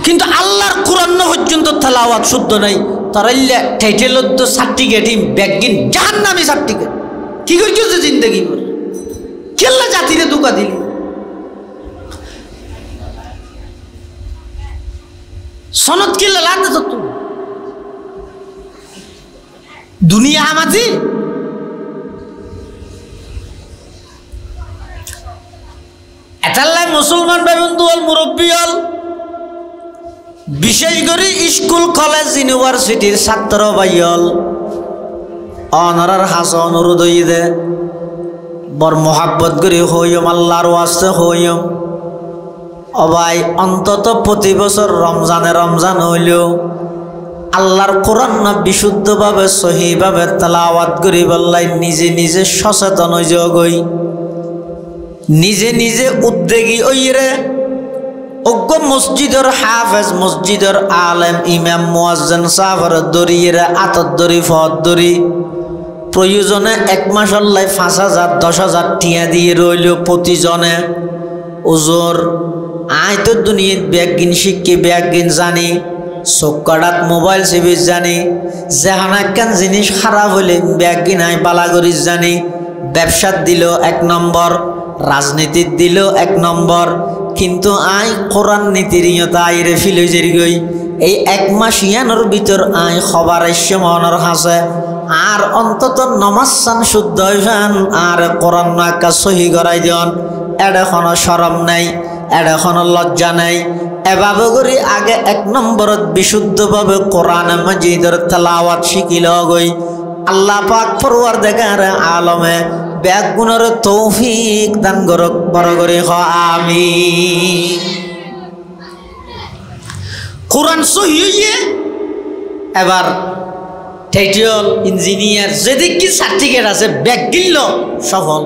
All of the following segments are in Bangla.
কিন্তু আল্লাহর কোরআন পর্যন্ত তেলাওয়াত শুদ্ধ নাই তারাইলে টাইটেল তো সার্টিফিকেট ব্যাগিন জাহান্নামী সার্টিফিকেট কি করছো যে জিন্দগি করে কেল্লা জাতিরে দুকা দিলি সনদ কেল্লা লাতে তো তুমি দুনিয়া আমাজি এটাল্লাই মুসলমান বন্ধু হল মুরব্বী হল বিশেষ করে স্কুল কলেজ ইউনিভার্সিটির ছাত্র ভাই হল অনারার হাসা অনুরোধ হয়ে দে বর মোহাব্বত করে হইম আল্লাহর ওয়াস্তে হইম অবাই অন্তত প্রতি বছর রমজান হইলেও আল্লাহর কোরআন না বিশুদ্ধভাবে সহিভাবে তেলাওয়াত করি বললাই নিজে নিজে সচেতন হই নিজে নিজে উদ্যোগী ওইরে অজ্ঞ মসজিদের হাফেজ মসজিদের আলেম ইমাম মুয়াজ্জিন সাহাবার দরিয়েরা আতর দরি ফদ দরি প্রয়োজনে 1 মাস আল্লাহ 5,000 10,000 টিয়া দিয়ে রইল প্রতিজনে ওজোর আয় তো দুনিয়ার ব্যাগিন শিক্ষি ব্যাগিন জানি চোখকাটাত মোবাইল সেভিস জানি যেহানাক্কান জিনিস খারাপ হলে ব্যাগিন আয় বালাগরিস জানি ব্যবসার দিল 1 নম্বর রাজনীতির দিল 1 নম্বর কিন্তু আয় কোরআন নীতির ইয়তা আইরে ফিলে জেরি গই এই 1 মাস ইয়ানোর ভিতর আয় খবর এসে মনের হাসে আর অন্তত নমাজ শুদ্ধ হইবেন আর কোরআন নাকা সহি করাই দিন এটা কোনো শরম নাই এটা কোনো লজ্জা নাই এভাবে করে আগে 1 নম্বরত বিশুদ্ধভাবে কোরআন মাজিদের তেলাওয়াত শিখিল গই আল্লাহ পাক পরওয়ারদিগার আলমে ব্যাগুণের তৌফিক দান করক বড় করে আমিন কোরআন সহি হইয়ে এবার টাইটেল ইঞ্জিনিয়ার যেদিক কি সার্টিফিকেট আছে ব্যাগ গিলল সফল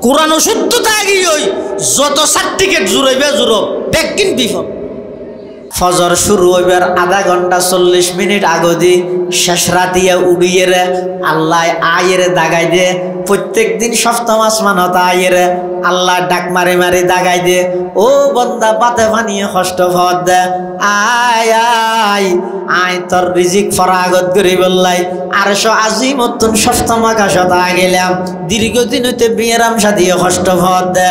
কোরআন শুদ্ধতা আগিয়ে ওই যত সার্টিফিকেট জুড়াইবে জুড়ো ব্যাগ কিন বিফল ফজর শুরু হইবার আধা ঘন্টা 40 মিনিট আগে দি শেষ রাতিয়া উড়িয়ে রে আল্লাহ আয়ের দাগাই দে প্রত্যেক দিন সপ্তম আসমানত আয়ের আল্লাহ ডাক মারি মারি দাগাই দে ও বন্দা পাতে বানিয়ে কষ্ট ভর দে আয় আয় আয় তোর রিজিক ফরাগত করি বললাই 800 আজিমতুন সপ্তম আকাশত গেলাম দীর্ঘদিন হইতে বিয়েরাম সাদিয়ে কষ্ট ভর দে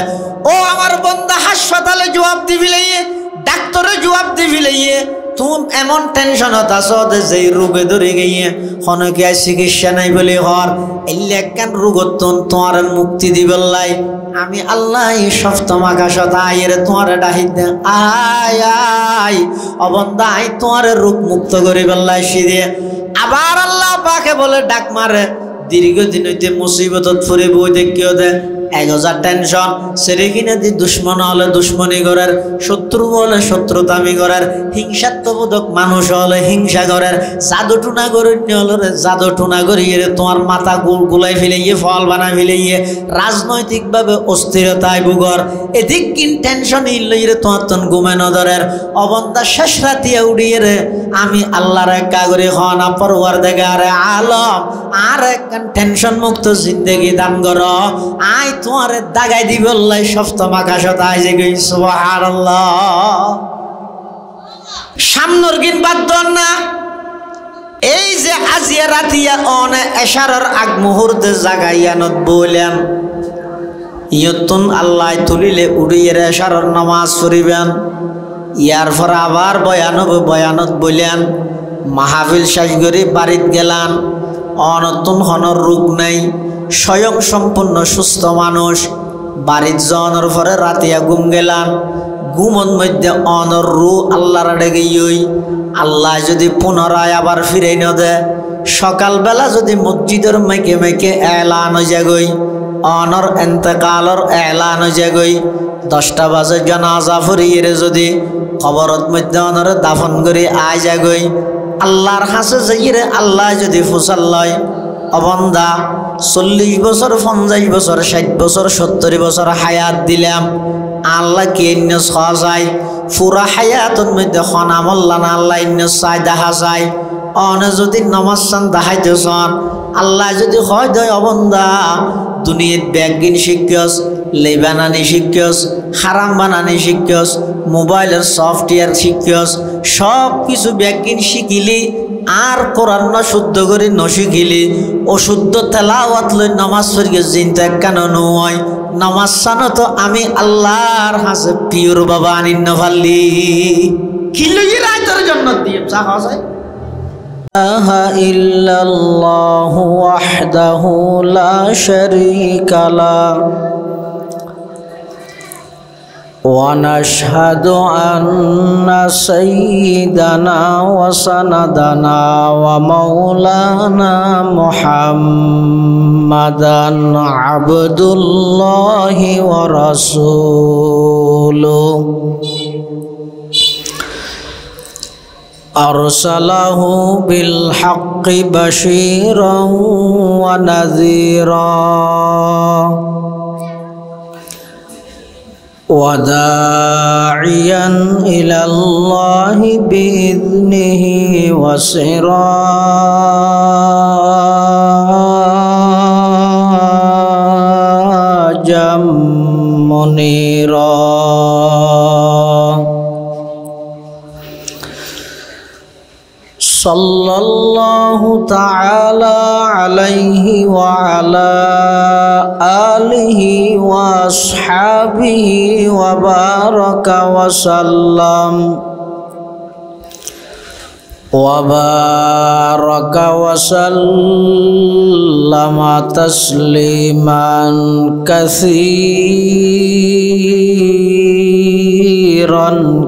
ও আমার বন্দা হাসপাতালে জবাব দিবি লাইয়ে ডাক্তারে জবাব দিবি লাইয়ে তুমি এমন টেনশন আছো যে রোগে ধরে গিয়ে হনকে চিকিৎসা নাই বলে হর এলে একখান রোগত তোমার মুক্তি দিবলাই আমি আল্লাহ সপ্তম আকাশত আয়ের তোমার ডাহি দে আয় আয় অবন্দা আই তোমার রোগ মুক্ত করে বললাই সিদে আবার আল্লাহ পাকে বলে ডাক মারে দীর্ঘদিন হইতে মুসিবতত ফুরে বই দেখিও দে 1000 টেনশন সেরে কিনে দি দুশ্মন হলে দুশ্মনী করার শত্রু হলে শত্রুতামি করার হিংসাত্মবোধক মানুষ হলে হিংসা করার জাদু টুনা করিনি হলে জাদু টুনা করিয়ে তোমার মাথা গুলাই ফেলাইয়ে ফল বানাই ফেলাইয়ে রাজনৈতিকভাবে অস্থিরতায় ভুগর এদিক কিন টেনশন ইল্লাইরে তোমার তন ঘুমে নদরের অবন্দা শেষ রাতিয়া উড়িয়ে রে আমি আল্লাহর একা করে হন পরওয়ারদিগার আলম আর একখান টেনশন মুক্ত জিন্দেগি দান কর আয় তোমার দাগাই দিব আল্লাহ সপ্তম আকাশত আইজে গই সুবহানাল্লাহ সামনের গিন বাদ না এই যে আজিয়া রাতিয়া অনে এশারার আগ মুহূর্তে জাগাইয়ানত বলেন ইয়তুন আল্লাহ তুলিলে উড়িয়ে এশারার নামাজ পড়িবেন ইয়ার পর আবার বয়ানত বলেন মাহফিল শেষ করে বাড়িত গেলাম অনতুন হনর রোগ নাই স্বয়ং সম্পূর্ণ সুস্থ মানুষ বাড়ির জনের পরে রাতিয়া ঘুম গেলাম ঘুমন মধ্যে অনর রু আল্লাহর ডেকে আল্লাহ যদি পুনরায় আবার ফিরে ন দে সকালবেলা যদি মসজিদের মেকে মেকে এলান যাগই অনর এন্তেকালর এলান যাগই 10টা বাজে জানাজা ফুরিয়ে যদি কবরত মধ্যে অনরে দাফন করে আয় যাগই আল্লাহর হাসে যাইরে আল্লাহ যদি ফুসাল লয় অবন্দা 40 বছর 50 বছর 60 বছর 70 বছর হায়াত দিলাম আল্লাহ কি ইন্ন সাজাই পুরা হায়াতের মধ্যে খনামল্লা না আল্লাহ ইন্ন সাই দেখা যায় অনে যদি নামাজ সান দেখাইতেছন আল্লাহ যদি হয় দয় অবন্দা দুনিয়ার ব্যাগিন শিক্ষস লে বানানি শিখস, হারাম বানানি শিখস, মোবাইলের সফটওয়্যার শিখস, সব কিছু ব্যাকিং শিখিলি আর কোরআন না শুদ্ধ করে নশিখিলি অশুদ্ধ তেলাওয়াত লই নামাজ পড়িয়ে চিন্তা কেন নয় নামাজ সানো তো আমি আল্লাহর হাসে পিওর বাবা আনিন না পারলি কি লই রাতের জন্য দিয়ে চা খাওয়া যায় ইল্লাল্লাহু ওয়াহদাহু লা শারীকা লা ونشهد أن سيدنا وسندنا ومولانا محمدا عبد الله ورسوله أرسله بالحق بشيرا ونذيرا وداعيا إلى الله بإذنه وسراجا منيرا صلى الله تعالى عليه وعلى آله وأصحابه وبارك وسلم تسليما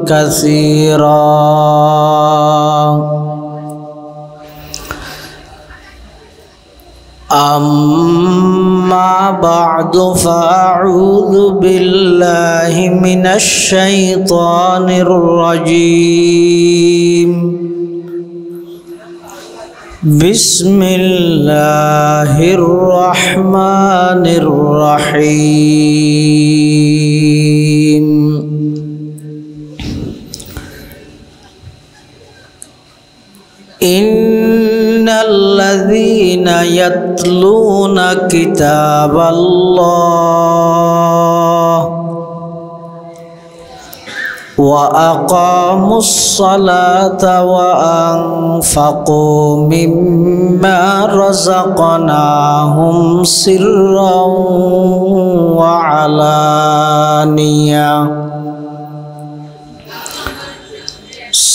كثيرا أما بعد فأعوذ بالله من الشيطان الرجيم بسم الله الرحمن الرحيم إن الذين يتلون كتاب الله وأقاموا الصلاة وأنفقوا مما رزقناهم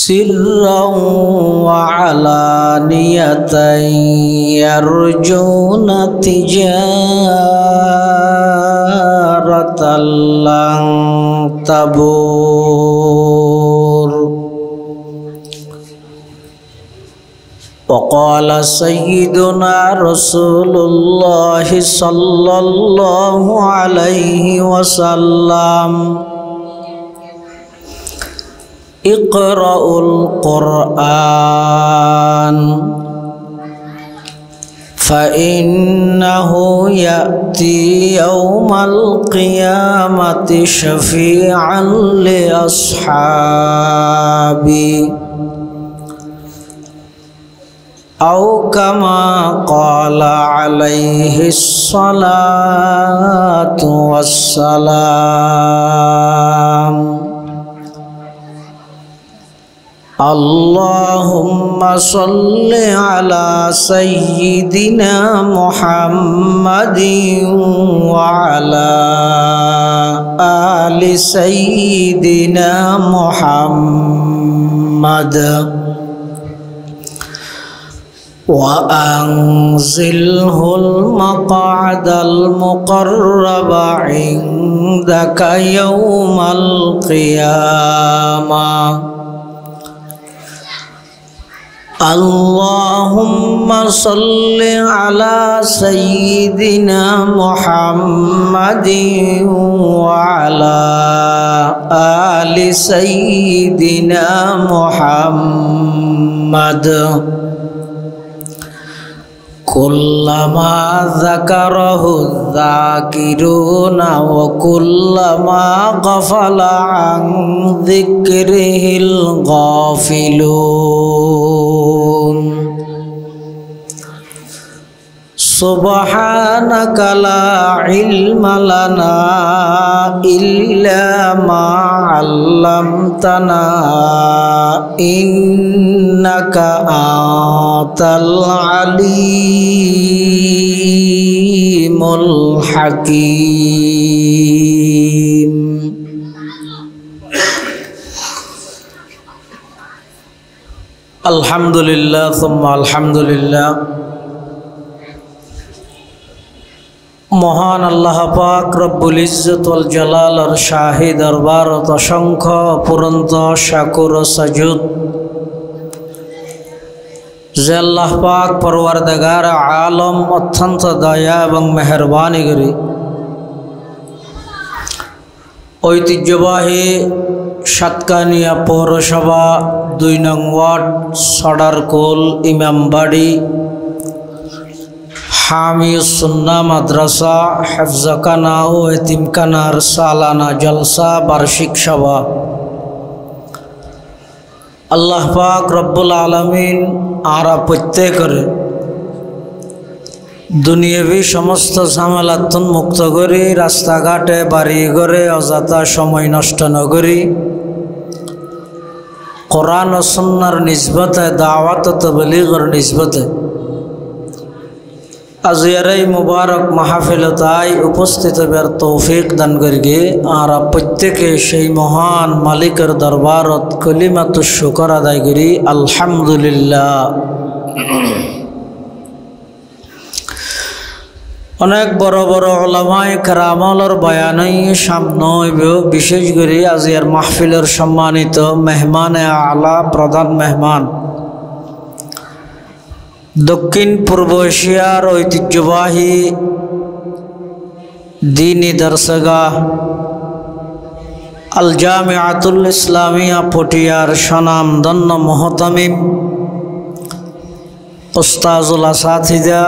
سرا وعلانية يرجون تجارة لن تبور وقال سيدنا رسول الله صلى الله عليه وسلم اقرأوا القرآن فإنه يأتي يوم القيامة شفيعا لأصحابي أو كما قال عليه الصلاة والسلام اللهم صل على سيدنا محمد وعلى آل سيدنا محمد وأنزله المقعد المقرب عندك يوم القيامة اللهم صل على سيدنا محمد وعلى آل سيدنا محمد كلما ذكره الذاكرون وكلما غفل عن ذكره الغافلون সুবহানাকা লা ইলমা লানা ইল্লা মা আল্লামতানা ইন্নাকা আনতাল আলিমুল হাকীম। আলহামদুলিল্লাহ সুম্মা আলহামদুলিল্লাহ। মহান আল্লাহ পাক রব্বুল ইজ্জত ওয়াল জালালের শাহী দরবারত অসংখ্য অপুরন্ত শাকুর ও সাজুদ যে আল্লাহ পাক পরওয়ারদিগার আলম অত্যন্ত দয়া এবং মেহরবানি করি ঐতিহ্যবাহী সাতকানিয়া পৌরসভা ২ নং ওয়ার্ড সডারকুল ইমামবাড়ি হামিউস সুন্নাহ মাদ্রাসা হেফজখানা ও এতিমখানার সালানা জলসা বার্ষিক সভা। আল্লাহ পাক রব্বুল আলামিন আরা প্রত্যেকের দুনিয়াবি সমস্ত ঝামেলাতুন মুক্ত করি, রাস্তাঘাটে বাড়ি ঘরে অযথা সময় নষ্ট ন করি, কোরআন ও সুন্নাহর নিসবতে দাওয়াত ও তাবলীগের নিসবতে আজিয়ার এই মুবারক মাহফিলতায় উপস্থিত হবার তৌফিক দান করিগে আর প্রত্যেকে সেই মহান মালিকের দরবারত কলিমাতু শুকর আদায় করি আলহামদুলিল্লাহ। অনেক বড় বড় উলামায়ে কেরামর বয়ানই সামনে হইব। বিশেষ করে আজিয়ার মাহফিলের সম্মানিত মেহমানে আলা প্রধান মেহমান দক্ষিণ পূর্ব এশিয়ার ঐতিহ্যবাহী দ্বীনি দরসগাহ আল জামিআতুল ইসলামিয়া পটিয়ার স্বনামধন্য মুহতামিম উস্তাজুল আসাতিজা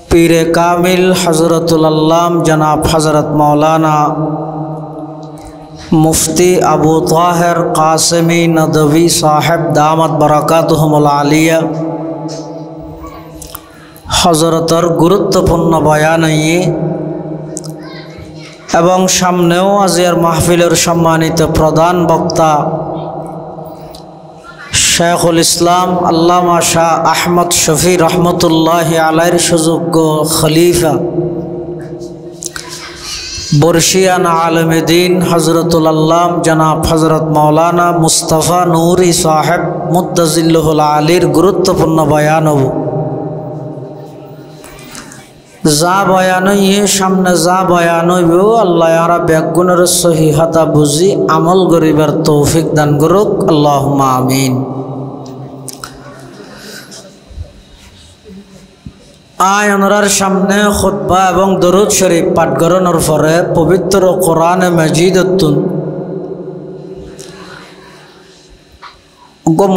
পীরে কামিল হযরতুল আল্লাম জনাব হযরত মাওলানা মুফতি আবু তাহের কাসেমি নদভী সাহেব দামাত বারাকাতুহুমুল আলিয়া হযরতের গুরুত্বপূর্ণ বয়ান এবং সামনেও আজিয়ার মাহফিলের সম্মানিত প্রধান বক্তা শেখুল ইসলাম আল্লামা শাহ আহমদ শফি রহমতুল্লাহি আলাইহির সুযোগ্য খলিফা বর্ষিয়ান আলমে দিন হজরতুল আল্লাম জনাব হজরত মাওলানা মুস্তাফা নূরি সাহেব মুদ্দাজিল্লুহুল আলীর গুরুত্বপূর্ণ বয়ান হব। যা বয়ান সামনে যা বয়ান হইব আল্লাহ আরা ব্যাগুণের সহিহতা বুঝি আমল গরিবার তৌফিক দান করুক আল্লাহুম্মা আমিন। আয়নরার সামনে খুতবা এবং দরুদ শরীফ পাঠ করানোর পরে পবিত্র কোরআনে মাজিদতুন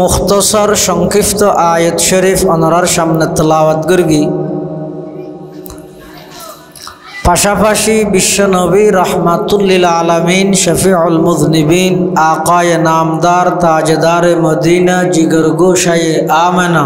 মুখতসর সংক্ষিপ্ত আয়াত শরীফ অনরার সামনে তেলাওয়াত করি। পাশাপাশি বিশ্বনবী রহমাতুল্লিল আলামিন শফিউল মুযনিবিন আকায়ে নামদার তাজদার মদিনা জিগর গোশায়ে আমেনা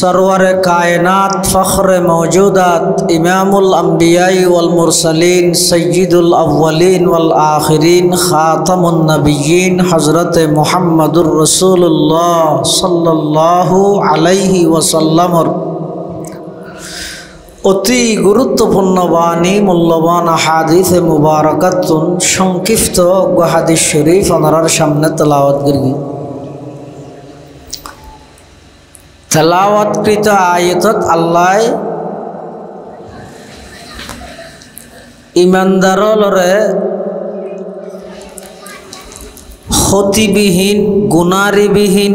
सरवर कायनात फ़ख्र मौजूदात इमामुल अंबियाई वल मुरसलीन सय्यिदुल अव्वलीन वल आखिरीन ख़ातमुन नबिय्यीन हज़रत मुहम्मदुर रसूलुल्लाह सल्लल्लाहु अलैहि वसल्लम অতি গুরুত্বপূর্ণ বাণী মূল্যবান হাদিস মুবারাকাতুন সংক্ষিপ্ত হাদিস শরীফ ওনার সামনে তেলাওয়াত করি। তেলাওয়াতকৃত আয়াতত আল্লাহ ইমানদারলরে ক্ষতিবিহীন গুনারিবিহীন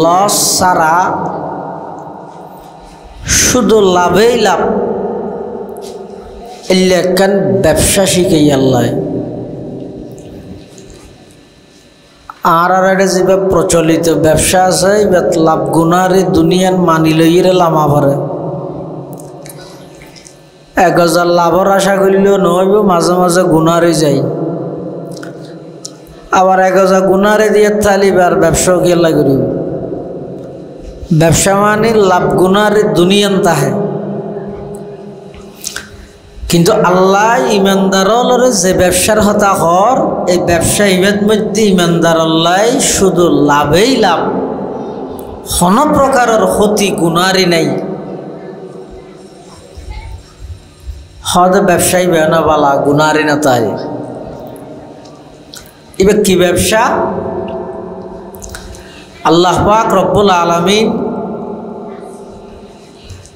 লস ছাড়া শুধু লাভেই লাভ এলাকান ব্যবসা শিখাই আল্লাহ আর এটা যে প্রচলিত ব্যবসা আছে লাভ গুনারে দুনিয়ার মানি লইরে লামা ভরে 1000 লাভর আশা করলেও নহইব, মাঝে মাঝে গুনারে যাই আবার 1000 গুনারে দিয়ে তালিবার ব্যবসাও গেলা করিব ব্যবসা মানে লাভ গুনার দুনিয়ান তাহে, কিন্তু আল্লাহ ইমানদাররে যে ব্যবসার হতা হর এই ব্যবসা ইমের মধ্যে ইমানদার আল্লাহ শুধু লাভেই লাভ, কোন প্রকারের ক্ষতি গুনারই নাই। হদ ব্যবসায়ী বেনা বালা গুনারই না তাই। এবার কি ব্যবসা? আল্লাহ পাক রব্বুল আলামিন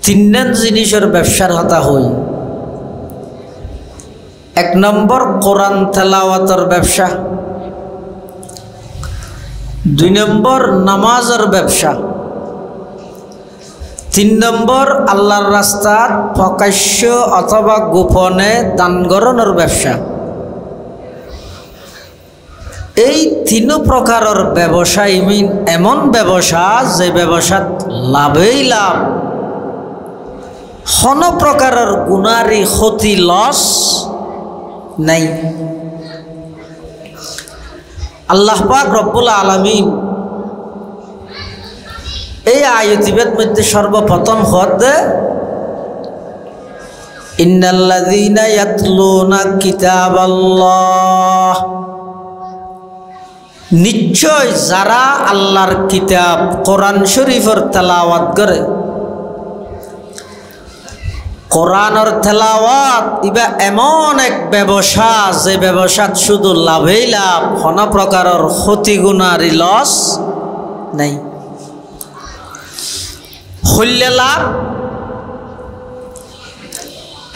তিনজন জিনিসের ব্যবসার হতা হই। এক নম্বর কোরআন তেলাওয়াতের ব্যবসা, দুই নম্বর নামাজের ব্যবসা, তিন নম্বর আল্লাহর রাস্তাত প্রকাশ্য অথবা গোপনে দান গরণের ব্যবসা। এই তিন প্রকারের ব্যবসা এমন ব্যবসা যে ব্যবসাত লাভেই লাভ, কোন প্রকারের গুনারি ক্ষতি লস নাই। আল্লাহ পাক রব্বুল আলামিন এই আয়াতিবের মধ্যে সর্বপ্রথম হদ ইন্নাল্লাযীনা ইয়াতলুনা কিতাবাল্লাহ, নিশ্চয় যারা আল্লাহর কিতাব কোরআন শরীফের তেলাওয়াত করে। কোরআনের তেলাওয়াত ইবা এমন এক ব্যবসা যে ব্যবসাত শুধু লাভেই লাভ, কোন প্রকারের ক্ষতি গুনারি লস নাই। হইলে লাভ,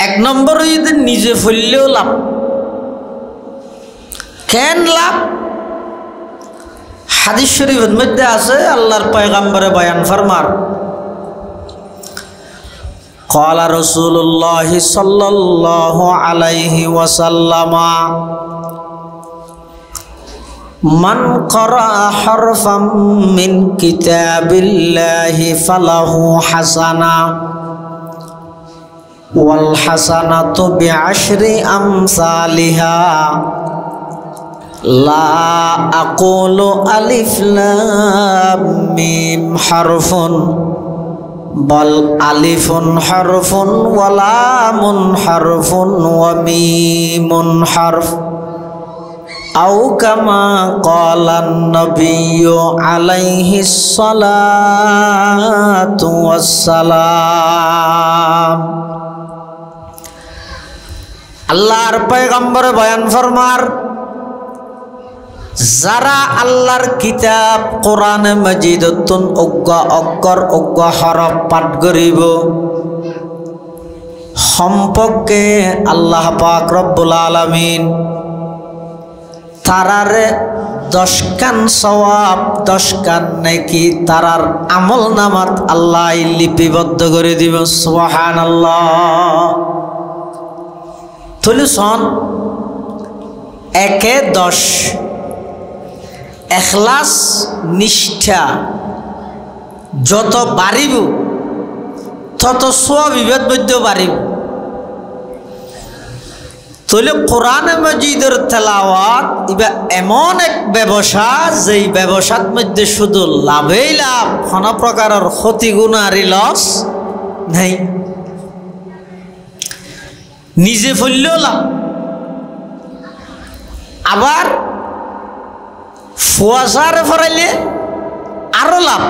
এক নম্বর যদি নিজে ফললেও লাভ। কেন লাভ? হাদিস শরীফের মধ্যে আছে আল্লাহর পয়গম্বরে বয়ান ফরমার, ক্বালা রাসূলুল্লাহ সাল্লাল্লাহু আলাইহি ওয়াসাল্লাম মান ক্বারা হারফাম মিন কিতাবিল্লাহি ফালাহু হাসানা ওয়াল হাসানাতু বিআশরি আমসালিহা লা আকুলু আলিফ লাম মিম হারফুন বল আলিফুন হারফুন ওয়া লামুন হারফুন ওয়া মিমুন হারফ আও কামা ক্বালান নবিয়্যু আলাইহিস সালাতু ওয়াস সালাম। আল্লাহর পয়গম্বর বয়ান ফরমার, যারা আল্লাহর কিতাব কোরআনে মাজিদতুন অজ্ঞ অক্ষর অজ্ঞ হরফ পাঠ করিব, সম্পর্কে আল্লাহ পাক রব্বুল আলামিন তারারে 10 কান সওয়াব 10 কান নেকি তারার আমল নামাত আল্লাহ লিপিবদ্ধ করে দিব। সুবহানাল্লাহ। তুলসন 1-10 এখলাস নিষ্ঠা যত বাড়িব তত সওয়াব মধ্যে বাড়িব। তাহলে কোরআনে মাজিদের তেলাওয়াত ইবা এমন এক ব্যবসা যেই ব্যবসার মধ্যে শুধু লাভেই লাভ, কোন প্রকারের ক্ষতি গুনারি লস নেই। নিজে ফললেও লাভ, আবার ফুয়াশারে ফরাইলে আরো লাভ।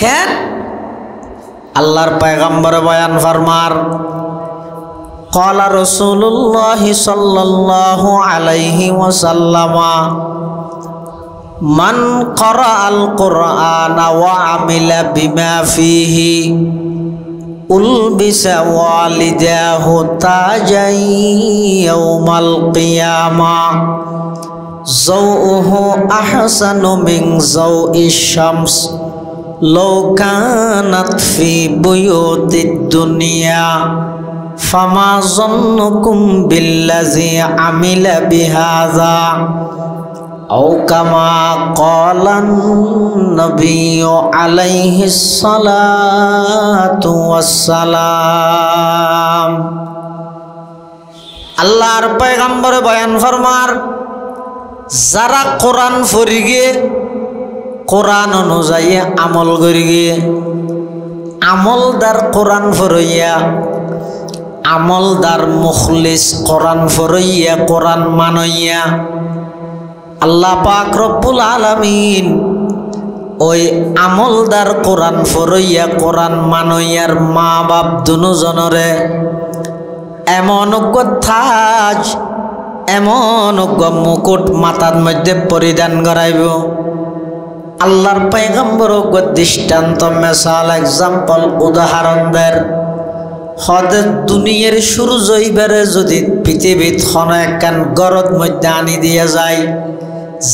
কেন? আল্লাহর পয়গম্বর বয়ান ফরমার, ক্বালা রাসূলুল্লাহ সাল্লাল্লাহু আলাইহি ওয়াসাল্লাম মান ক্বারাআল কুরআনা ওয়া আমিলা বিমা ফীহি উলবিসা ওয়ালিদাহু তাজাই ইয়াউমাল কিয়ামাহ যাউহু আহসানু মিন যাউইশ শামস লাউ কানাত ফি বুয়ুতিদ দুনিয়া ফামা যন্নুকুম বিল্লাযী আমিলা বিহাযা আও কামা ক্বালান নবিয়্যু আলাইহিস সালাতু ওয়াস সালাম। আল্লাহর পয়গম্বর বয়ান ফরমার, যারা কোরআন পড়িগে কোরআন অনুযায়ী আমল করি গিয়ে আমলদার কোরআন ফরইয়া আমলদার মুখলিস কোরআন ফরইয়া কোরআন মানইয়া আল্লাহ পাক রব্বুল আলামিন ওই আমলদার কোরআন ফরইয়া কোরআন মানইয়ার মা বাপ দুজনরে এমন তাজ এমন মুকুট মাথার মধ্যে পরিধান করাইব। আল্লাহর পয়গম্বর দৃষ্টান্ত মেসাল এক্সাম্পল উদাহরণ দেন। হদের দুনিয়ার সূর্য এবারে যদি পৃথিবীত কোনো একখান গরদ মধ্যে আনি দিয়ে যায়,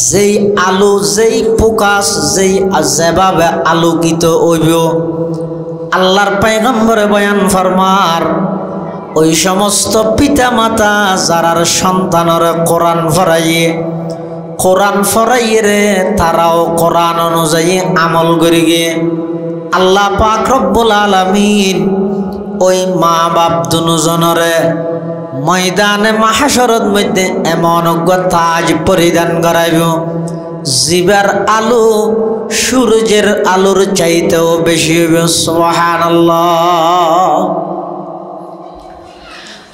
যেই আলো যেই প্রকাশ যেই যেভাবে আলোকিত হইব, আল্লাহর পয়গম্বরে বয়ান ফরমার ওই সমস্ত পিতা মাতা যারার সন্তানর কোরআন ফরাইয়ে রে তারাও কোরআন অনুযায়ী আমল করি গিয়ে আল্লাহ পাক রব্বুল আলামিন ওই মা বাপ দুজনরে ময়দানে মাহশরের মধ্যে এমন তাজ পরিধান করাইব জিবার আলো সূর্যের আলোর চাইতেও বেশি হইবে। সুবহানাল্লাহ।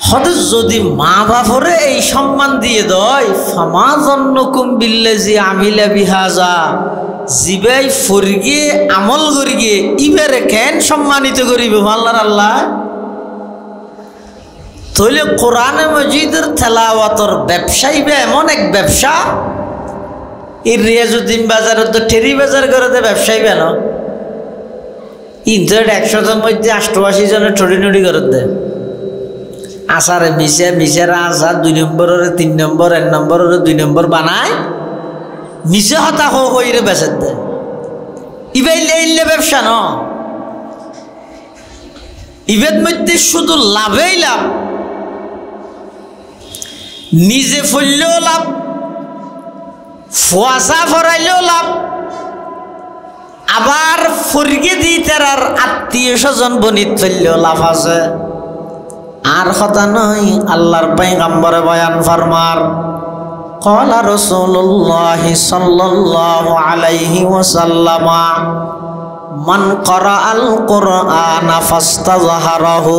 হঠাৎ যদি মা বাপরে এই সম্মান দিয়ে দেয়, ফামা জন্নকুম বিল্লাজি আমিলা বিহাজা, জিবাই ফরগিয়ে আমল করিয়ে ইবারে কেন সম্মানিত করিবে আল্লাহর আল্লাহ। তাহলে কোরআনে মজিদের তেলাওয়াতর ব্যবসায়ী এমন এক ব্যবসা, এই রিয়াজুদ্দিন বাজারে তো টেরি বাজার করে ব্যবসায়ী বেন ইন্টারনেট 100 জনের মধ্যে 88 জনের ঠড়ি করে দেয়। আসারে মিশে আসার 2 নম্বরের 3 নম্বর 1 নম্বরের 2 নম্বর বানায় মিশে হতা হইরে বেচে দেয়। ইবাইলে ব্যবসা ন, ইবের মধ্যে শুধু লাভেই লাভ, নিজে ফললেও লাভ, ফুয়াশা ফরাইলেও লাভ, আবার ফরগে দি তার আত্মীয় স্বজন বনিত ফেললেও লাভ আছে। আর কথা নয়, আল্লাহর পয়গম্বরে বয়ান ফরমার ক্বালা রাসূলুল্লাহ সাল্লাল্লাহু আলাইহি ওয়াসাল্লাম মান ক্বারাআল কুরআনা ফাস্তাযহারাহু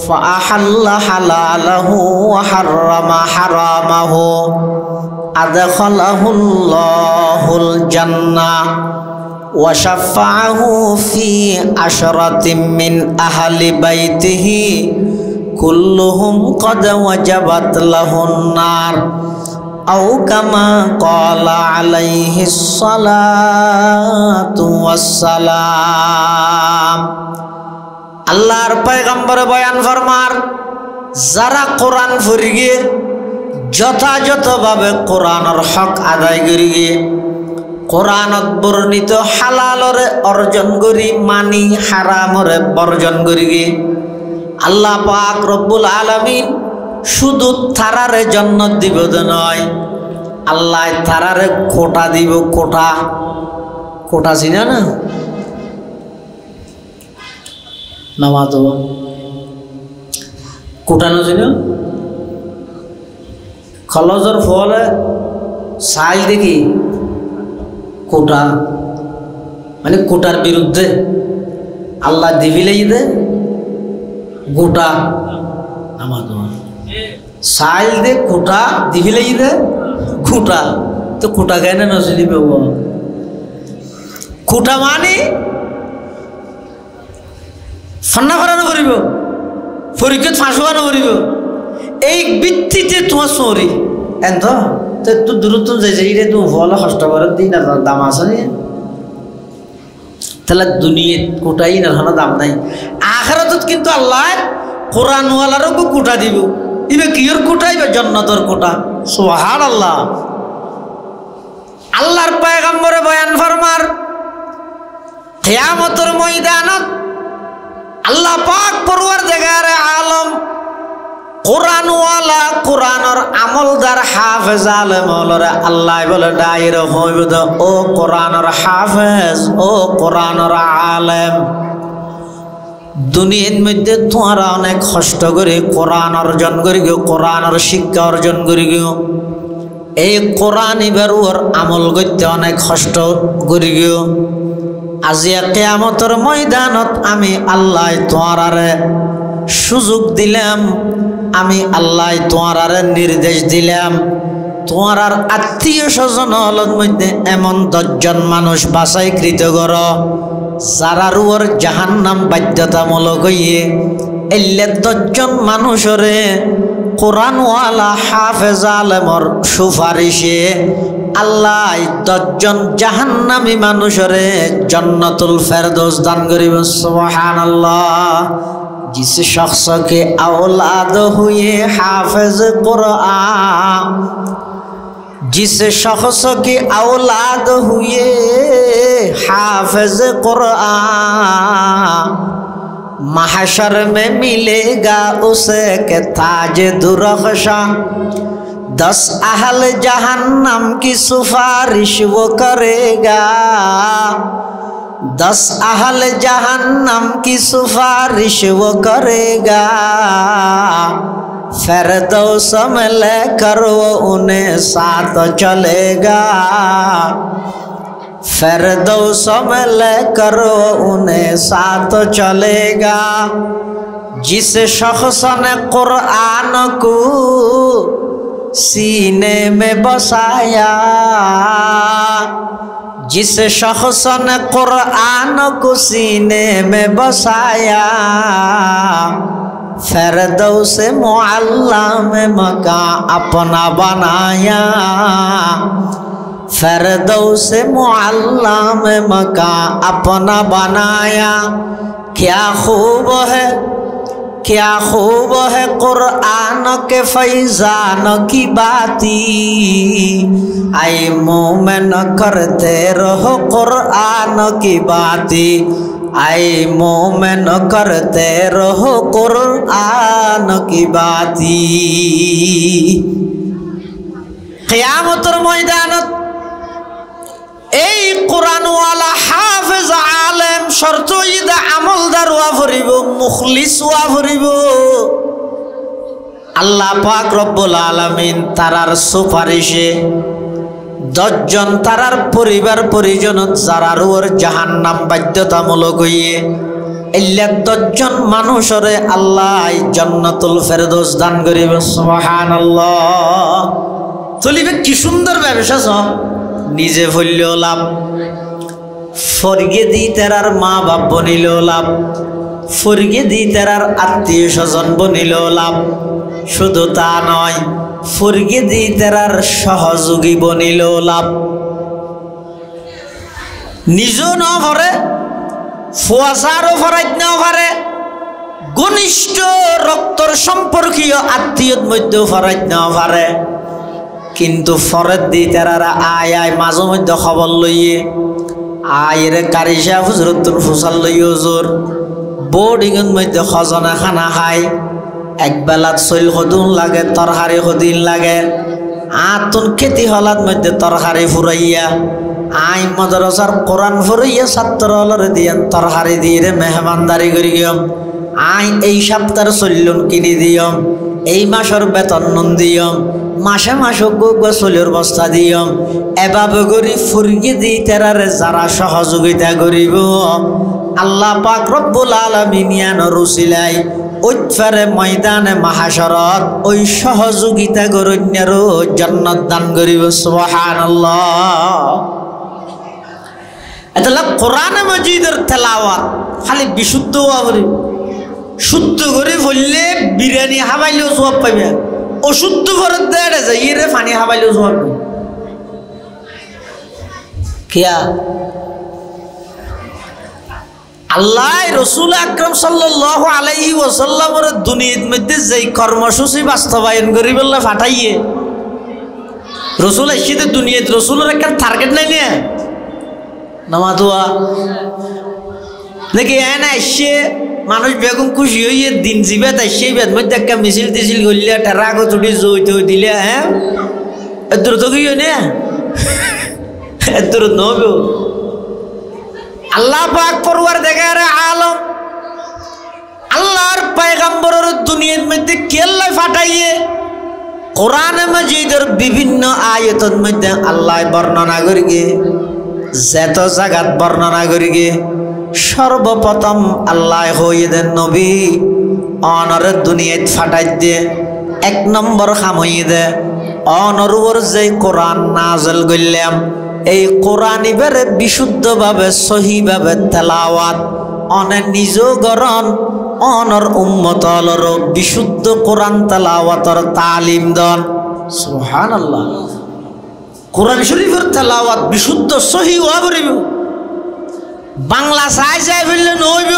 ফাআহাল্লা হালালাহু ওয়া হাররামা হারামাহু আদখালাহুল্লাহুল জান্নাহ ওয়া শাফাআহু ফি আশরাতিন মিন আহলি বাইতিহি কুল্লুহুম কদ ওয়াজাবাত লাহুন নার আও কামা ক্বালা আলাইহিস সালাতু ওয়াস সালাম। আল্লাহর পয়গম্বরে বয়ান ফরমার যারা কোরআন পড়িয়ে যথাযথভাবে কোরআনের হক আদায় করিয়ে কোরআনত বর্ণিত হালালরে অর্জন করি মানি হারামরে বর্জন করিগে আল্লাহ পাক রব্বুল আলামিন শুধু তারারে জান্নাত দিব নয়, আল্লাহ তারারে কোটা দিব। কোটা চিনা না নামাজ কোটানো চিনা খলজর ফলে সাইল দেখি কোটা মানে কোটার বিরুদ্ধে আল্লাহ দিবিলেই দে গোটা নামাজ সাইল দে কোটা দিবিলেই দে কোটা। তো কোটা কেন নজরি পেব? কোটা মানে ফান্না ফরানো করিব, পরীক্ষা ফাঁসুয়ানো করিব, এই ভিত্তিতে তোমার সরি এত তো দূরত্ব যাইছে এটা তুমি ফলে কষ্ট করে দিই না, দাম আছে নি তাহলে দুনিয়া কোটাই না দাম নাই। আখিরাতত কিন্তু আল্লাহ কোরআনওয়ালারও কোটা দিব, ইবে কিয়র কোটাই বা জান্নাতের কোটা। সুবহানাল্লাহ। আল্লাহর পয়গম্বরে বয়ান ফরমার কিয়ামতের ময়দানত আল্লাহ পাক পরওয়ারদিগার আলম কোরআনওয়ালা কোরআনের আমলদার হাফেজ আলেমরে আল্লাহ বলে ডাইর হইব, ও কোরআনের হাফেজ, ও কোরআনের আলেম, দুনিয়ার মধ্যে তোমরা অনেক কষ্ট করে কোরআন অর্জন করি গো, কোরআনের শিক্ষা অর্জন করি গো, এই কোরআন এবার ওর আমল করতে অনেক কষ্ট করি গিয়েও আজিয়া কিয়ামতের ময়দানত আমি আল্লাহ তোমারে সুযোগ দিলাম, আমি আল্লাহ তোমারে নির্দেশ দিলাম, তোমার আত্মীয় স্বজন হলের মধ্যে এমন 10 জন মানুষ বাছাইকৃত কর যারা রুয়ার জাহান্নাম বাধ্যতামূলক হইয়ে এলে 10 জন মানুষরে কোরআনওয়ালা হাফেজ আলেমর সুপারিশে আল্লাহ 10 জন জাহান্নামী মানুষরে জান্নাতুল ফেরদৌস দান করিব। সুবহানাল্লাহ। जिस शख्स के औलाद हुए हाफिज कुरान, जिस शख्स के औलाद हुए हाफिज कुरान, महशर में मिलेगा उसे के ताज दुरख्शा, 10 अहल जहन्नम की सिफारिश वो करेगा, 10 अहल जहन्नम की सिफारिश वो करेगा, फिरदौस में लेकर वो उन्हें साथ चलेगा, फिरदौस में लेकर वो उन्हें साथ चलेगा। जिस शख्स ने कुरान को सीने में बसाया, जिस शख्स ने कुरान को सीने में बसाया, फिरदौस मुअल्ला में मकान अपना बनाया, फिरदौस मुअल्ला में मकान अपना बनाया। क्या खूब है, क्या खूब है कुरान के फैजान की बाती, आए मोमिन करते रहो कुरान की बाती, आए मोमिन करते रहो कुरान की बाती। कियामतेर मैदानत এই কোরআনওয়ালা হাফেজ আলেম শর্ত ইদা আমলদার ওয়া ফরিব, মুখলিস ওয়া ফরিব। আল্লাহ পাক রব্বুল আলামিন তারার সুপারিশে 10 জন তারার পরিবার পরিজনত যারা রুয়ার জাহান্নাম বাধ্যতামূলক হইয়ে এল্লা 10 জন মানুষরে আল্লাহ জান্নাতুল ফেরদৌস দান করিবে। সুবহানাল্লাহ। চলিবে কি সুন্দর ব্যবসা সব, নিজে ফললেও লাভ, ফরগে দি তারার মা বাপ বনিলেও লাভ, ফরগে দি তারার আত্মীয় স্বজন বনিলেও লাভ, শুধু তা নয় ফরগে দি তারার সহযোগী বনিলেও লাভ। নিজেও ন ভরে, ফুয়াশারও ফরাইত না পারে, ঘনিষ্ঠ রক্তর সম্পর্কীয় আত্মীয়র মধ্যেও ফরাইত না পারে, কিন্তু ফরেদ দি তারা আয় আয় মাঝে মধ্যে খবর লইয়ে আয় রে কারিশা হুজরতুল ফুসাল লইও জোর বোর্ডিংয়ের মধ্যে খজনা খানা খায়, একবেলাত চৈল সদিন লাগে, তরকারি সদিন লাগে, আতুন খেতি হলাত মধ্যে তরকারি ফুরাইয়া আই মদরসার কোরআন ফুরাইয়া ছাত্র হলরে দিয়েন তরকারি দিয়ে মেহমানদারি করি গিয়ম, আই এই সপ্তাহের চল্যন কিনি দিয়ম, এই মাসের বেতন নুন দিয়ম, মাসে মাসে গোসলের বস্তা দিয়ম, এভাবে করি ফুরগি দি তেরারে যারা সহযোগিতা করিব আল্লাহ পাক রব্বুল আলামিন ইয়ানোর উসিলাই ওইফারে ময়দানে মাহাশরত ওই সহযোগিতা গরণ্যেরও জান্নাত দান করিব। সুবহানাল্লাহ। এটা কোরআনে মাজিদের তেলাওয়াত খালি বিশুদ্ধ হওয়া, শুদ্ধ করে বললে বিরিয়ানি হাবাইলেও সওয়াব পাইবে, অশুদ্ধ ফরত দেড়ে যায় ইরে পানি হাবাইলেও সওয়াব পাইবে। কিয়া আল্লাহ রসুল আকরাম সাল্লাল্লাহু আলাইহি ওয়াসাল্লামের দুনিয়ার মধ্যে যেই কর্মসূচি বাস্তবায়ন করি বললে ফাটাইয়ে রসুল এসে দুনিয়াত রসুলের একটা টার্গেট নাই নিয়ে নামাদুয়া দেখি এনে এসে মানুষ বেগুন খুশি হইয়ে দিন যাবে, তাই সেই বেদ মধ্যে একটা মিছিল টিছিল করলে টেরা আগো চুটি জই তৈ দিলে, হ্যাঁ এদূর তো গিয়ে নে এদূর নব আল্লাহ পাক পরওয়ারদিগারে আলম আল্লাহর পয়গম্বরের দুনিয়ার মধ্যে কেল্লা ফাটাইয়ে কোরআনে মাজিদের বিভিন্ন আয়াতের মধ্যে আল্লাহ বর্ণনা করিগে যত জায়গাত বর্ণনা করিগে সর্বপ্রথম আল্লাহ হয়ে দেন নবী অনরের দুনিয়াত ফাটাই দিয়ে এক নম্বর খামই দে অনরুর যে কোরআন নাজল করলাম এই কোরআন এবারে বিশুদ্ধভাবে সহিভাবে তেলাওয়াত অনে নিজ গরণ অনর উম্মতলর বিশুদ্ধ কোরআন তেলাওয়াতর তালিম দন সুবহানাল্লাহ। কোরআন শরীফের তেলাওয়াত বিশুদ্ধ সহি হওয়া পড়িব বাংলা চাই চাই ফেললে নইব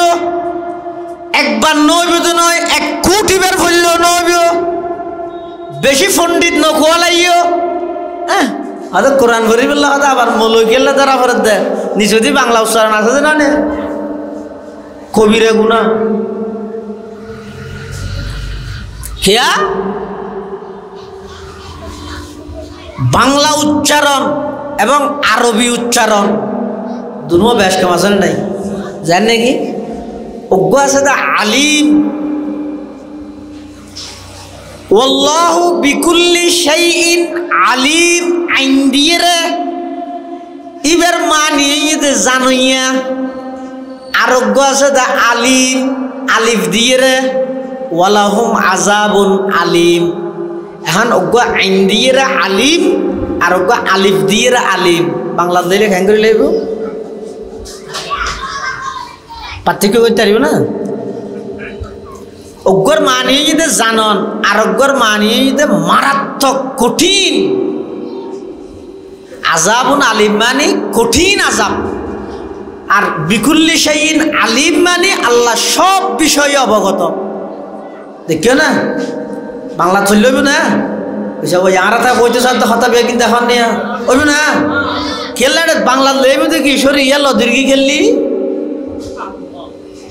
একবার নইব তো নয় 1 কোটি বার ফেললেও নইব বেশি পণ্ডিত নকুয়া লাগিও হ্যাঁ আদা কোরআন ভরি বললে আদা আবার মৌলই গেলে তারা ফেরত দেয় নিচে বাংলা উচ্চারণ আছে না নে কবিরে গুণা হিয়া বাংলা উচ্চারণ এবং আরবি উচ্চারণ দুনো বেশ কম আছে নাই জান নাকি অজ্ঞ আছে তা আলিম ওয়াল্লাহু বিকুল্লি শাইইন আলিম আইন দিয়ে রে ইবার মানিয়ে দে জানুইয়া আরোগ্য আছে তা আলিম আলিফ দিয়ে রে ওয়ালাহুম আযাবুন আলিম এখন অজ্ঞ আইন দিয়ে রে আলিম আর অজ্ঞ আলিফ দিয়ে রে আলিম বাংলা দিলে কেন করে লাগব পার্থক্য করতে পারিব না অজ্ঞর মানিয়ে যদি জানন আরোগ্যর মানিয়ে যদি মারাত্মক কঠিন আযাবুন আলিম মানে কঠিন আযাব আর বিকুল্লি শাইইন আলিম মানে আল্লাহ সব বিষয়ে অবগত দেখিও না বাংলা চলব না ওই আর বইতে সাথে হতাবে কিন্তু এখন নিয়ে ওইব না খেললে বাংলা লেবে দেখি ঈশ্বর ইয়া লদীর্ঘি খেললি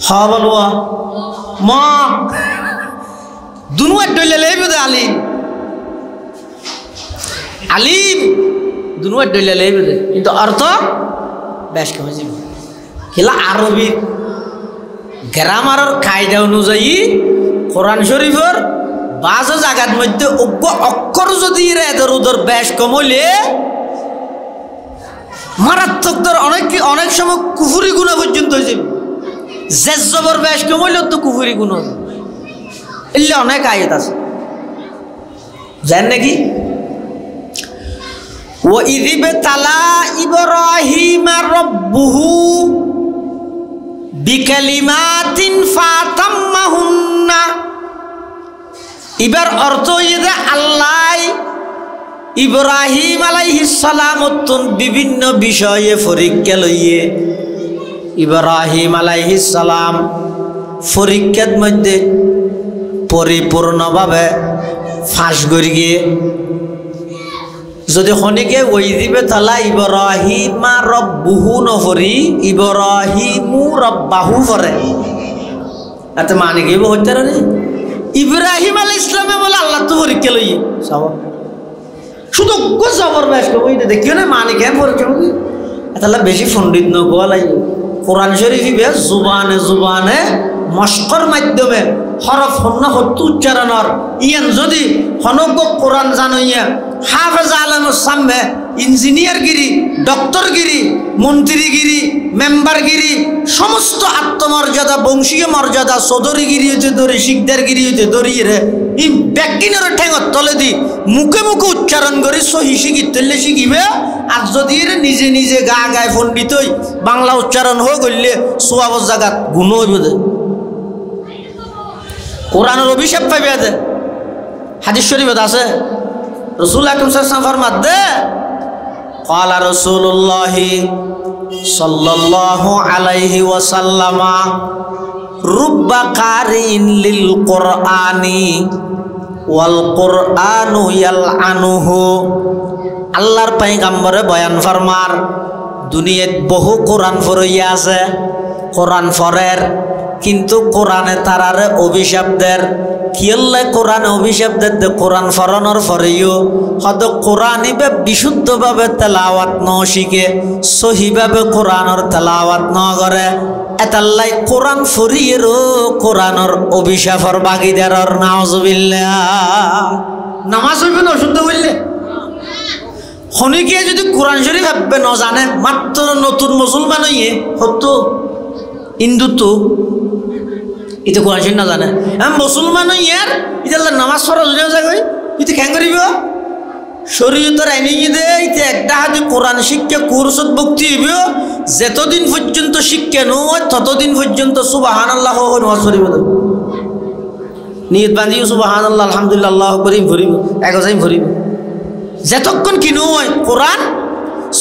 হ বলব ম দুনুয়ার ডইলে লেবে দে আলিম আলিম দুনুয়ার ডইলে লেবে দে কিন্তু অর্থ বেশ কমে যাব খেলা আরবি গ্রামারের কায়দা অনুযায়ী কোরআন শরীফের বাজ জায়গার মধ্যে অজ্ঞ অক্ষর যদি এদের ওদের বেশ কমলে মারাত্মক ধর অনেক সময় কুফুরি গুণা পর্যন্ত হয়েছে জেজ জবর বেশ কমলে তো কুফুরি গুণ এলে অনেক আয়াত আছে জান নাকি ও ইযিব তালা ইব্রাহিম রাব্বুহু বিকালিমাতিন ফাতাম্মাহুন্না এবার অর্থ হইয়ে আল্লাহ ইব্রাহিম আলাইহিস সালামতন বিভিন্ন বিষয়ে পরীক্ষা লইয়ে ইব্রাহিম আলাইহিস সালাম পরীক্ষার মধ্যে পরিপূর্ণভাবে ফাঁস করে গিয়ে যদি খনিকে ওই দিবে তালা ইব্রাহিমা রব্বুহু নফরি ইব্রাহিমু রব্বাহু ফরে এতে মানে কি হইতে রে ইব্রাহিম আলাইহিস সালামে বলে আল্লাহ তো পরীক্ষা লইয়ে সব শুধু জবর বেশ কই দেখিও না মানে কেন পরীক্ষা করি তাহলে বেশি পণ্ডিত নগোয়া লাগে কোরআন শরীফ জুবানে জুবানে মস্কর মাধ্যমে হরফ হন্য হত্যু উচ্চারণর ইয়ান যদি হনজ্ঞ কোরআন জানইয়া হাফেজ আলমের সামনে ইঞ্জিনিয়ারগিরি ডক্টরগিরি মন্ত্রীগিরি মেম্বারগিরি সমস্ত আত্মমর্যাদা বংশীয় মর্যাদা চৌধুরীগিরি হইতে ধরি শিকদারগিরি হইতে ধরিয়ে রে ই ব্যাকিনের ঠেঙত তলে দি মুখে মুখে উচ্চারণ করে সহি শিখি তেলে শিখিবে আর যদি নিজে নিজে গা গায়ে পণ্ডিত হই বাংলা উচ্চারণ হয়ে গেলে সোয়াবর জায়গাত গুণ হইব দে কোরআনের অভিশাপ পাইবে দে হাদিস শরীফত আছে রাসূল আকরাম সাল্লাল্লাহু আলাইহি ওয়াসাল্লাম ফরমাত দে ক্বালা রাসূলুল্লাহ সাল্লাল্লাহু আলাইহি ওয়াসাল্লাম রুব্বা কারিন লিল কুরআনি ওয়াল কুরআনু ইয়ালআনুহু আল্লাহর পয়গম্বরে বয়ান ফরমার দুনিয়াত বহু কোরআন পড়িয়া আছে কোরআন ফরের কিন্তু কোরআনে তারারে অভিশাপ দের কিল্লে কোরআনে অভিশাপ দে কোরআন ফরানোর পরেও হয়তো কোরআনিবে বিশুদ্ধভাবে তেলাওয়াত ন শিখে সহিভাবে কোরআনের তেলাওয়াত ন করে এতাল্লাই কোরআন ফরিয়েরও কোরআনের অভিশাপর বাগিদারর নাউজুবিল্লাহ নামাজ হইবে না অশুদ্ধ বললে খনিকে যদি কোরআন শরীফ ভাববে না জানে মাত্র নতুন মুসলমান হইয়ে হতো হিন্দুত্ব এটা কোরআন শরীফ না জানে মুসলমান হইয়ার এটা নামাজ পড়া যদি যাই এটা কেন করিব শরীয়তের আইনে দে এটা একটা হাতে কোরআন শিক্ষা কোর্সত ভক্তি হইব যতদিন পর্যন্ত শিক্ষা নয় ততদিন পর্যন্ত সুবহানাল্লাহ নামাজ পড়িব নিয়ত বান্ধিও সুবহানাল্লাহ আলহামদুলিল্লাহ আল্লাহু আকবার ভরিব একজাই ভরিব যতক্ষণ কি নয় কোরআন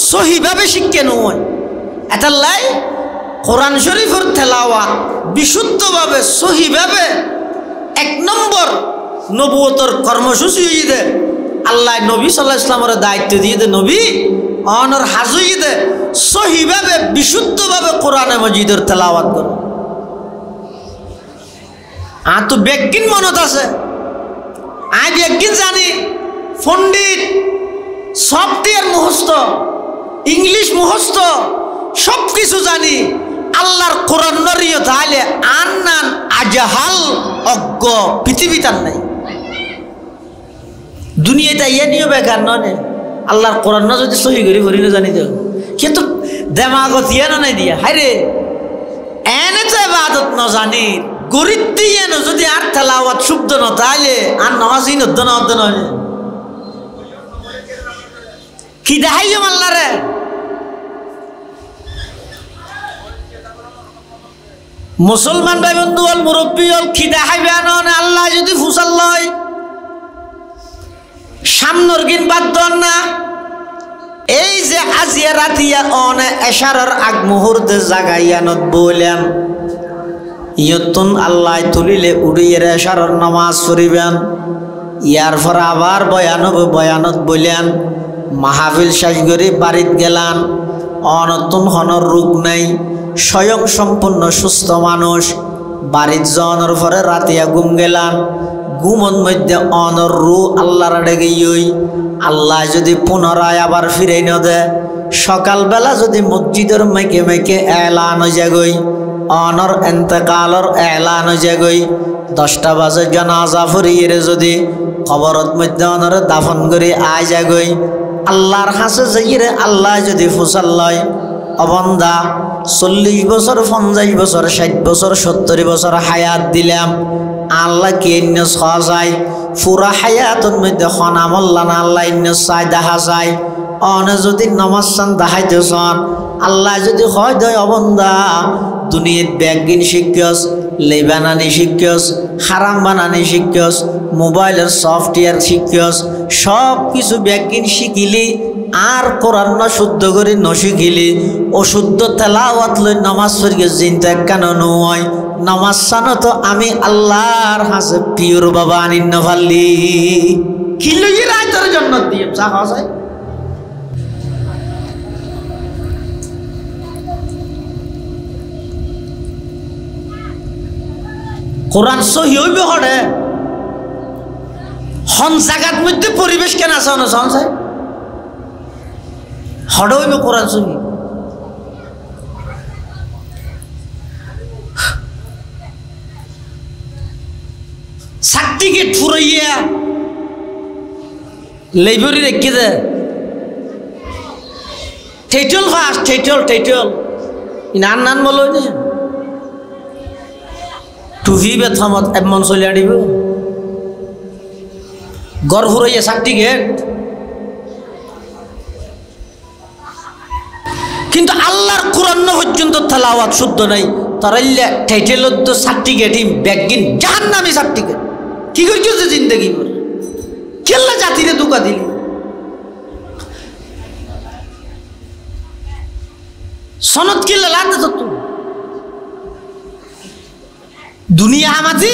সহিভাবে শিক্ষা নয় এটা লাই কোরআন শরীফের তেলাওয়াত বিশুদ্ধভাবে সহিভাবে এক নম্বর নবুয়তের কর্মসূচি হয়ে দে আল্লাহ নবী সাল্লাল্লাহু আলাইহি ওয়াসাল্লামের দায়িত্ব দিয়ে দে নবী অনর হাজুই দে সহিভাবে বিশুদ্ধভাবে কোরআনে মাজিদের তেলাওয়াত কর আর তো বেগিন মনত আছে আই বেগিন জানি পণ্ডিত সফটওয়্যার মুখস্থ ইংলিশ মুখস্থ সব কিছু জানি আল্লাহর কোরআন নরিয় তাহলে আন্নান আজাহাল অজ্ঞ পৃথিবীতার নাই দুনিয়াটা ইয়ে নিয়ে বেকার নয় আল্লাহর কোরআন না যদি সহি করি ভরি না জানি তো কিন্তু দেমাগত ইয়ে না নাই দিয়া হাই রে এনে তো ইবাদত না জানি গরিব দিয়ে না যদি আর তেলাওয়াত শুদ্ধ না তাহলে আর নামাজই নদ্দ না অদ্দ নয় কি দেখাইও আল্লাহ রে মুসলমান ভাই বন্ধু হল মুরব্বী হল কি দেখাইবে আল্লাহ যদি ফুসাল লয় সামনের গিন বাদ দন না এই যে আজিয়া রাতিয়া অনে এশারার আগ মুহূর্তে জাগাইয়ানত বললেন ইয়তুন আল্লাহ তুলিলে উড়িয়ে এশারার নামাজ পড়িবেন ইয়ার পর আবার বয়ানত বললেন মাহফিল শেষ করে বাড়িত গেলাম অনতুন হনর রোগ নাই স্বয়ং সম্পূর্ণ সুস্থ মানুষ বাড়িত যাওয়ার পরে রাতিয়া ঘুম গেলাম ঘুমন মধ্যে অনর রু আল্লাহর ডেকে আল্লাহ যদি পুনরায় আবার ফিরে ন দে সকালবেলা যদি মসজিদের মেকে মেকে এলান হয়ে যাগই অনর এন্তেকালর এলান হয়ে যাগই 10টা বাজে জানাজা ফুরিয়ে যদি কবরত মধ্যে অনর দাফন করে আয় যাগই আল্লাহর হাসে যাইরে আল্লাহ যদি ফুসাল লয় অবন্দা 40 বছর 50 বছর 60 বছর 70 বছর হায়াত দিলাম আল্লাহ কে যায় পুরা হায়াতের মধ্যে খনামল্লা না আল্লাহ চাই দেখা যায় অনে যদি নমাজ চান দেখাইতে চান আল্লাহ যদি হয় দয় অবন্দা দুনিয়াত ব্যাগিন শিক্ষস লেবানানি শিক্ষস হারাম বানানি শিক্ষস মোবাইলের সফটওয়্যার শিক্ষস সব কিছু ব্যাগিন শিখিলি আর কোরআন না শুদ্ধ করে নশিখিলি অশুদ্ধ তেলাওয়াত লই নামাজ পড়িয়ে চিন্তা কেন নয় নামাজ সানো তো আমি আল্লাহর হাসে পিওর বাবা আনিন না পারলি কি লইয়ে রাইতের জন্য দিয়ে চা খাওয়া যায় কোরআন সহি হইবে হরে হন জায়গার মধ্যে পরিবেশ কেন আছে অনুসংসার হড়ে হইবে কোরআন সহি সার্টিফিকেট ফুরাইয়া লাইব্রেরি রেখে দে টাইটেল ফার্স্ট টাইটেল ইনান নান বলো না টুভি বেথমত এমন চলিয়া দিব গড় ফুরাইয়া সার্টিফিকেট কিন্তু আল্লাহর কোরআন পর্যন্ত তেলাওয়াত শুদ্ধ নাই তারাইলে টাইটেলত তো সার্টিফিকেট ব্যাগিন জাহান্নামী সার্টিফিকেট কি করছো যে জিন্দগি করে কেল্লা জাতিরে দুকা দিলি সনদ কেল্লা লাতে তো তুই দুনিয়া আমাজি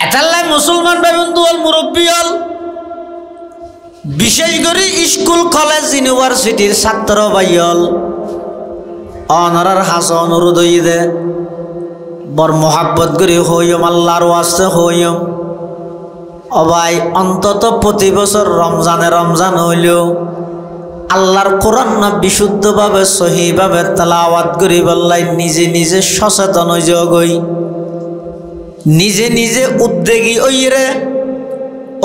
এটাল্লাই মুসলমান ভাই বন্ধু হল মুরব্বী হল বিশেষ করে স্কুল কলেজ ইউনিভার্সিটির ছাত্র ভাই হল অনরার হাস অনুরোধ হয়ে দে বর মোহাব্বত করে হইম আল্লাহর ওয়াস্তে হইম অবাই অন্তত প্রতি বছর রমজান হইলেও আল্লাহর কোরআন না বিশুদ্ধভাবে সহিভাবে তেলাওয়াত করি বললাই নিজে নিজে সচেতন হয়ে গই নিজে নিজে উদ্যোগী ওইরে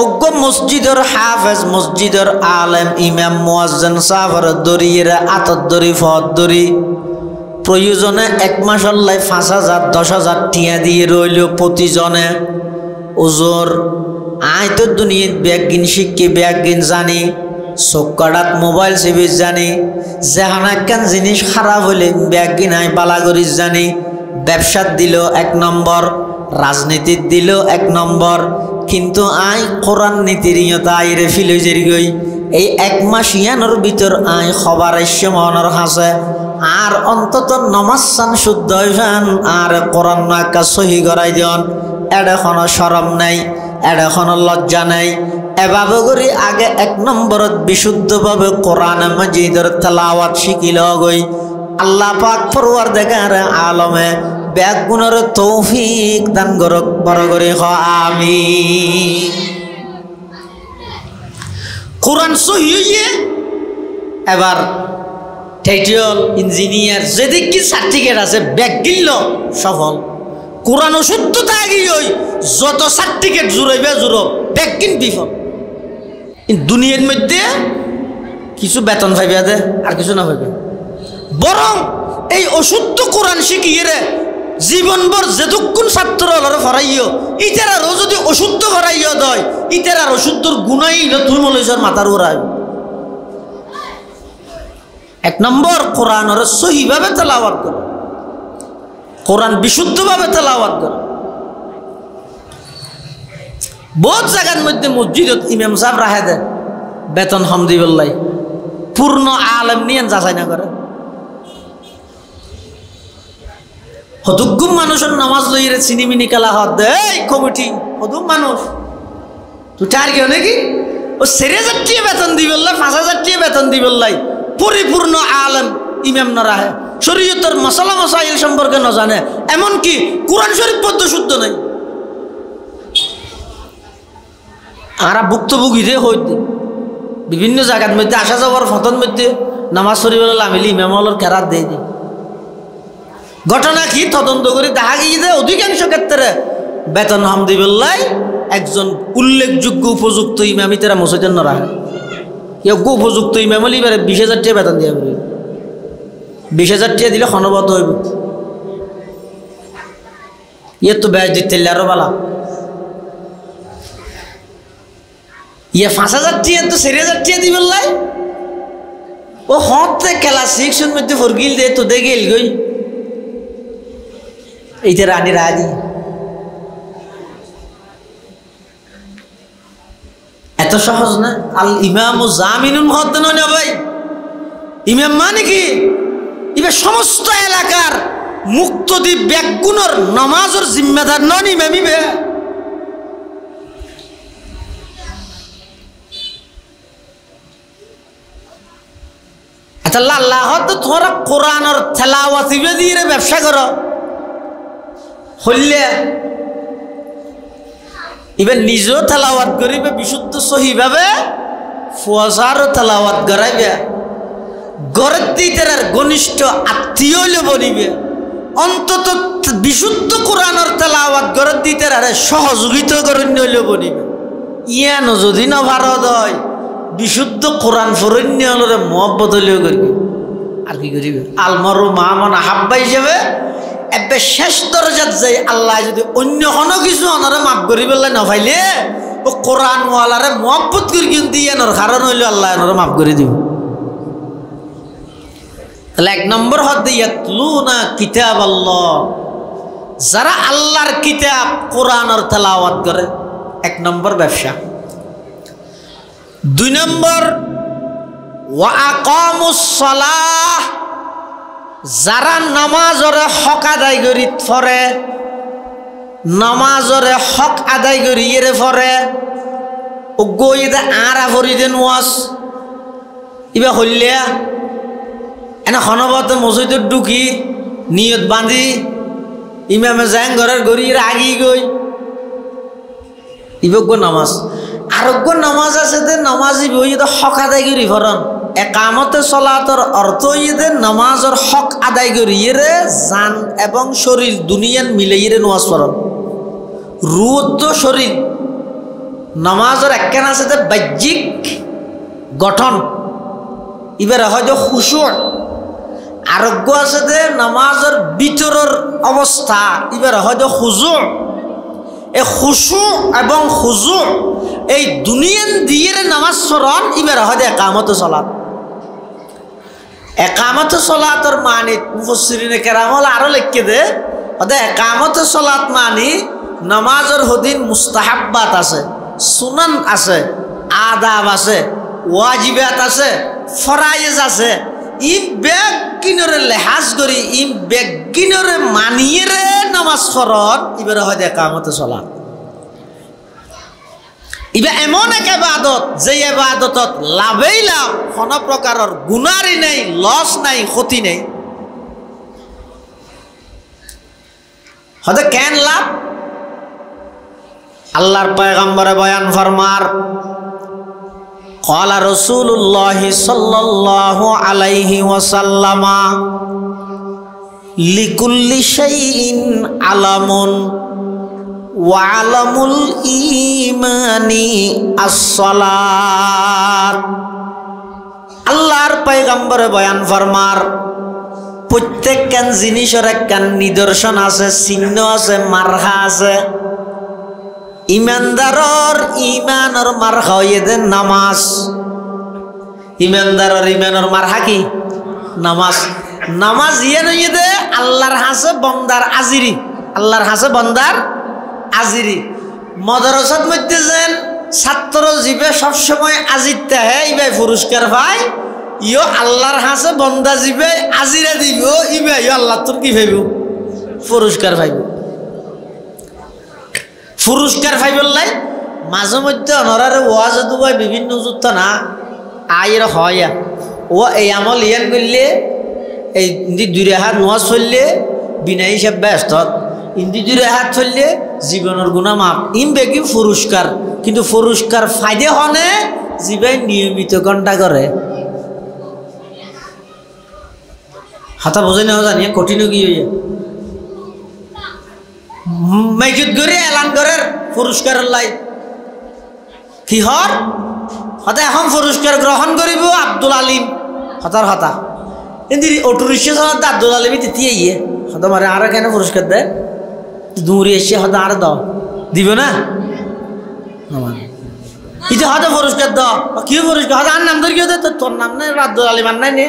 অজ্ঞ মসজিদের হাফেজ মসজিদের আলেম ইমাম মুয়াজ্জিন সাহাবার দরিয়েরা আতর দরি ফদ দরি প্রয়োজনে 1 মাস আল্লাহ 5,000 10,000 টিয়া দিয়ে রইল প্রতিজনে ওজোর আয় তো দুনিয়াত ব্যাগিন শিক্ষি ব্যাগিন জানি চোখকাটাত মোবাইল সেবিস জানি যেহানাক্কান জিনিস খারাপ হলে ব্যাগিন আয় বালাগরিস জানি ব্যবসাত দিল 1 নম্বর রাজনীতিত দিল 1 নম্বর কিন্তু আয় কোরআন নীতির ইয়তা আইরে ফিলে জেরি গই এই 1 মাস ইয়ানোর ভিতর আয় খবর এসে মনের হাসে আর অন্তত নমাজ সান শুদ্ধ হইবেন আর কোরআন নাকা সহি করাই দিন এটা কোনো শরম নাই এটা কোনো লজ্জা নাই এভাবে করে আগে 1 নম্বরত বিশুদ্ধভাবে কোরআন মাজিদের তেলাওয়াত শিখিল গই আল্লাহ পাক পরওয়ারদিগার আলমে ব্যাগুণের তৌফিক দান করক বড় করে আমিন। কোরআন সহি হইয়ে এবার টাইটেল ইঞ্জিনিয়ার যেদিক কি সার্টিফিকেট আছে ব্যাগ গিলল সফল কোরআন সত্যতা আগিয়ে ওই যত সার্টিফিকেট জুড়াইবে জুড়ো ব্যাগ কিন বিফল দুনিয়ার মধ্যে কিছু বেতন পাইবে দে আর কিছু না পাইবে বরং এই অশুদ্ধ কোরআন শিখিয়ে রে জীবনভর যেটুকুন ছাত্র হলরে ফরাইও ইটার আরও যদি অশুদ্ধ ফরাইও দয় ইটার আর অশুদ্ধর গুণাই তুই মলেশ্বর মাথার উড়াই 1 নম্বর কোরআনের সহিভাবে তেলাওয়াত করো কোরআন বিশুদ্ধভাবে তেলাওয়াত করো বহুত জায়গার মধ্যে মসজিদত ইমাম সাহেব রাহে দেয় বেতন হামদিবুল্লাহ পূর্ণ আলেম নিয়ে যাচাই না করে হতুগুম মানুষের নামাজ লইরে চিনিমিনি খেলা হাত দেয় কমিটি হতুম মানুষ তুই টার কেউ নাকি ও 4,000 টাকা বেতন দিবল্লাই 5,000 টাকা বেতন দিবল্লাই পরিপূর্ণ আলেম ইমাম না রাহে শরীয়তের মশলা মশাইল সম্পর্কে না জানে এমনকি কোরআন শরীফ পদ্য শুদ্ধ নাই আর ভুক্তভোগী রে হইতে বিভিন্ন জায়গার মধ্যে আসা যাওয়ার ফতন মধ্যে নামাজ শরীফের লামিলি ইমাম হলের খেরাত দিয়ে দিই ঘটনা কি তদন্ত করে দেখা গিয়ে যে অধিকাংশ ক্ষেত্রে বেতন হামদিবুল্লাহ একজন উল্লেখযোগ্য উপযুক্ত ইমামি তারা মসজিদের না রাখে যোগ্য উপযুক্ত ইমাম হলে এবারে 20,000 টাকা বেতন দিয়ে 20,000 টাকা দিলে ক্ষণবদ্ধ হইব ইয়ে তো ব্যাজ দিতে আরো বালা ইয়ে 5,000 টাকা তো 4,000 টাকা দিবল্লাই ও হতে ক্লাস 6 মধ্যে ফরগিল দে তো দে গেল গই এইটা রানী রাজি এত সহজ না আল ইমাম জামিনুন হতে নয় না ভাই ইমাম মানে কি এবার সমস্ত এলাকার মুক্তদি ব্যাগুণর নামাজের জিম্মেদার নন ইমামি বে আল্লাহ তো তোমরা কোরআনের তেলাওয়াত দিয়ে ব্যবসা করো হইলে এবার নিজেও তেলাওয়াত করিবে বিশুদ্ধ সহিভাবে ফুয়াজারও তেলাওয়াত করাইবে গড়ের দিতের ঘনিষ্ঠ আত্মীয় হইলে বলিবে অন্তত বিশুদ্ধ কোরআনের তেলাওয়াত গড়ের দিতের আরে সহযোগিতা করণ্য হইলে বলিবে ইয়ানো যদি না ভারত হয় বিশুদ্ধ কোরআন ফরণ্য হলে মহব্বত হইলেও করবে আর কি করিবে আলমারু মামন আহাব্বা হিসেবে এবার শেষ দরজাত যাই আল্লাহ যদি অন্য কোনো কিছু অনারে মাফ করি পেলে না পাইলে ও কোরআনওয়ালারে মহব্বত করি কিন্তু ইয়ানোর কারণ হইলে আল্লাহ এনারে মাফ করে দিব তাহলে 1 নম্বর হতে ইয়াতলুনা কিতাব আল্লাহ যারা আল্লাহর কিতাব কোরআনের তেলাওয়াত করে 1 নম্বর ব্যবসা 2 নম্বর ওয়া আকামুস সালাহ যারা নামাজরে হক আদায় করি ফরে নামাজরে হক আদায় করি এরে ফরে ও গইদে আরা ফরি দেন ওয়াস ইবা হইলিয়া এনে খনবত মসজিদে ঢুকি নিয়ত বাঁধি ইমামে যাই ঘরের গড়িয়ে আগি গই ইবজ্ঞ নামাজ আরোগ্য নামাজ আছে যে নামাজি বইতে হক আদায় করি ফরন একামতে সলাতর অর্থ ইয়ে নামাজের হক আদায় করি রে জান এবং শরীর দুনিয়ান মিলে ইয়ে নামাজ পড়ন রুদ্ধ শরীর নামাজের একখান আছে যে বাহ্যিক গঠন এবারে হয়তো খুশু আরোগ্য আছে যে নামাজের ভিতরের অবস্থা এবারে হয়তো খুজু এই খুশু এবং খুজু এই দুনিয়ান দিয়ে নামাজ স্মরণ এবারে হয়তো একামত সালাত একামত সালাতর মানে মুফাসসিরিনে কেরামল আরো লিখে দে হয়তো একামত সালাত মানে নামাজের হদিন মুস্তাহাব্বাত আছে সুনান আছে আদাব আছে ওয়াজিবাত আছে ফরাইজ আছে ই বেগ কিনরে লেহাজ করি ই বেগ কিনরে মানিয়ে রে নামাজ ফরজ এবারে হয় একামত সালাত ইবা এমন এক ইবাদত যে ইবাদতত লাভেই লাভ কোনো প্রকারের গুনারই নাই লস নাই ক্ষতি নাই হতে কেন লাভ আল্লাহর পয়গম্বরে বয়ান ফরমার ক্বালা রাসূলুল্লাহ সাল্লাল্লাহু আলাইহি ওয়াসাল্লাম লিকুল্লি শাইইন আলামুন ওয়া আলামুল ঈমানি আস-সালাত আল্লাহর পয়গম্বরে বয়ান ফরমার প্রত্যেকখান জিনিসের একখান নিদর্শন আছে চিহ্ন আছে মারহা আছে ইমানদারর ইমানর মারহা হইয়ে নামাজ ইমানদারর ইমানর মারহা কি নামাজ নামাজ ইয়ে নইয়ে দে আল্লাহর হাসে বন্দার আজিরি আল্লাহর হাসে বন্দার আজিরি মাদ্রাসাত মধ্যে যেন ছাত্র জীবে সবসময় আজিরতে হে ইবাই পুরস্কার পায় ইও আল্লাহর হাসে বন্দা জীবে আজিরা দিব ইবাই আল্লাহ তোর কি ভাইব পুরস্কার পাইব পুরস্কার পাইবলাই মাঝে মধ্যে অনরারে ওয়াজ দুবাই বিভিন্ন যুক্ত না আয়ের হয় ও এই আমল ইয়ান করলে এই দুই হাত নোয়াজ চললে বিনা হিসাব ব্যস্ত ইন্দি দুই হাত চললে জীবনের গুণা মাপ ইম বেগি পুরস্কার কিন্তু পুরস্কার ফায়দে হনে জীবাই নিয়মিত ঘন্টা করে হাতা বোঝাই না জানিয়ে কঠিন কি হইয়া মাইকিত করে এলান করে পুরস্কার লাই কি হর হতে এখন পুরস্কার গ্রহণ করিব আব্দুল আলিম হতার হতা কিন্তু অটোরিক্সা চালাতে আব্দুল আলিমই তিতিয়ে ইয়ে হতে মারে আরো কেন পুরস্কার দেয় দূরে এসে হতে আরো দাও দিব না এটা হতে পুরস্কার দাও কি পুরস্কার হতে আর নাম ধরে কেউ দে তোর নাম নাই আব্দুল আলিম আর নাই নে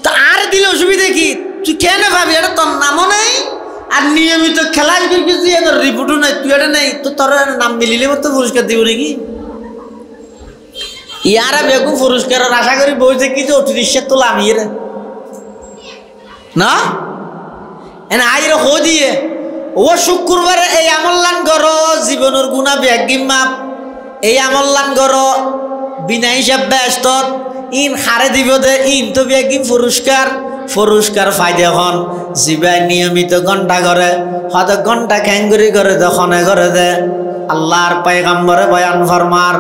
তা আর দিলে অসুবিধা কি তুই কেন ভাবি এটা তোর নামও নেই আর নিয়মিত খেলাস করবি তোর রিপোর্টও নাই তুই এটা নেই তো তোর নাম মিলিলে মতো পুরস্কার দিব নাকি ইয়ারা বেগু পুরস্কারের আশা করি বইছে কি যে অটোরিক্সা তোলা আমি রে না এনে আইরে হো দিয়ে ও শুক্রবারে এই আমল্লান করো জীবনের গুণা ব্যাগিম মাপ এই আমল্লান করো বিনা হিসাব ব্যস্ত ইন হারে দিব দে ইন তো ব্যাগিম পুরস্কার ফায়দা হন জিবাই নিয়মিত ঘন্টা করে হয়তো ঘন্টা খ্যাঙ্গুরি করে দখনে করে দে আল্লাহর পয়গম্বরে বয়ান ফরমার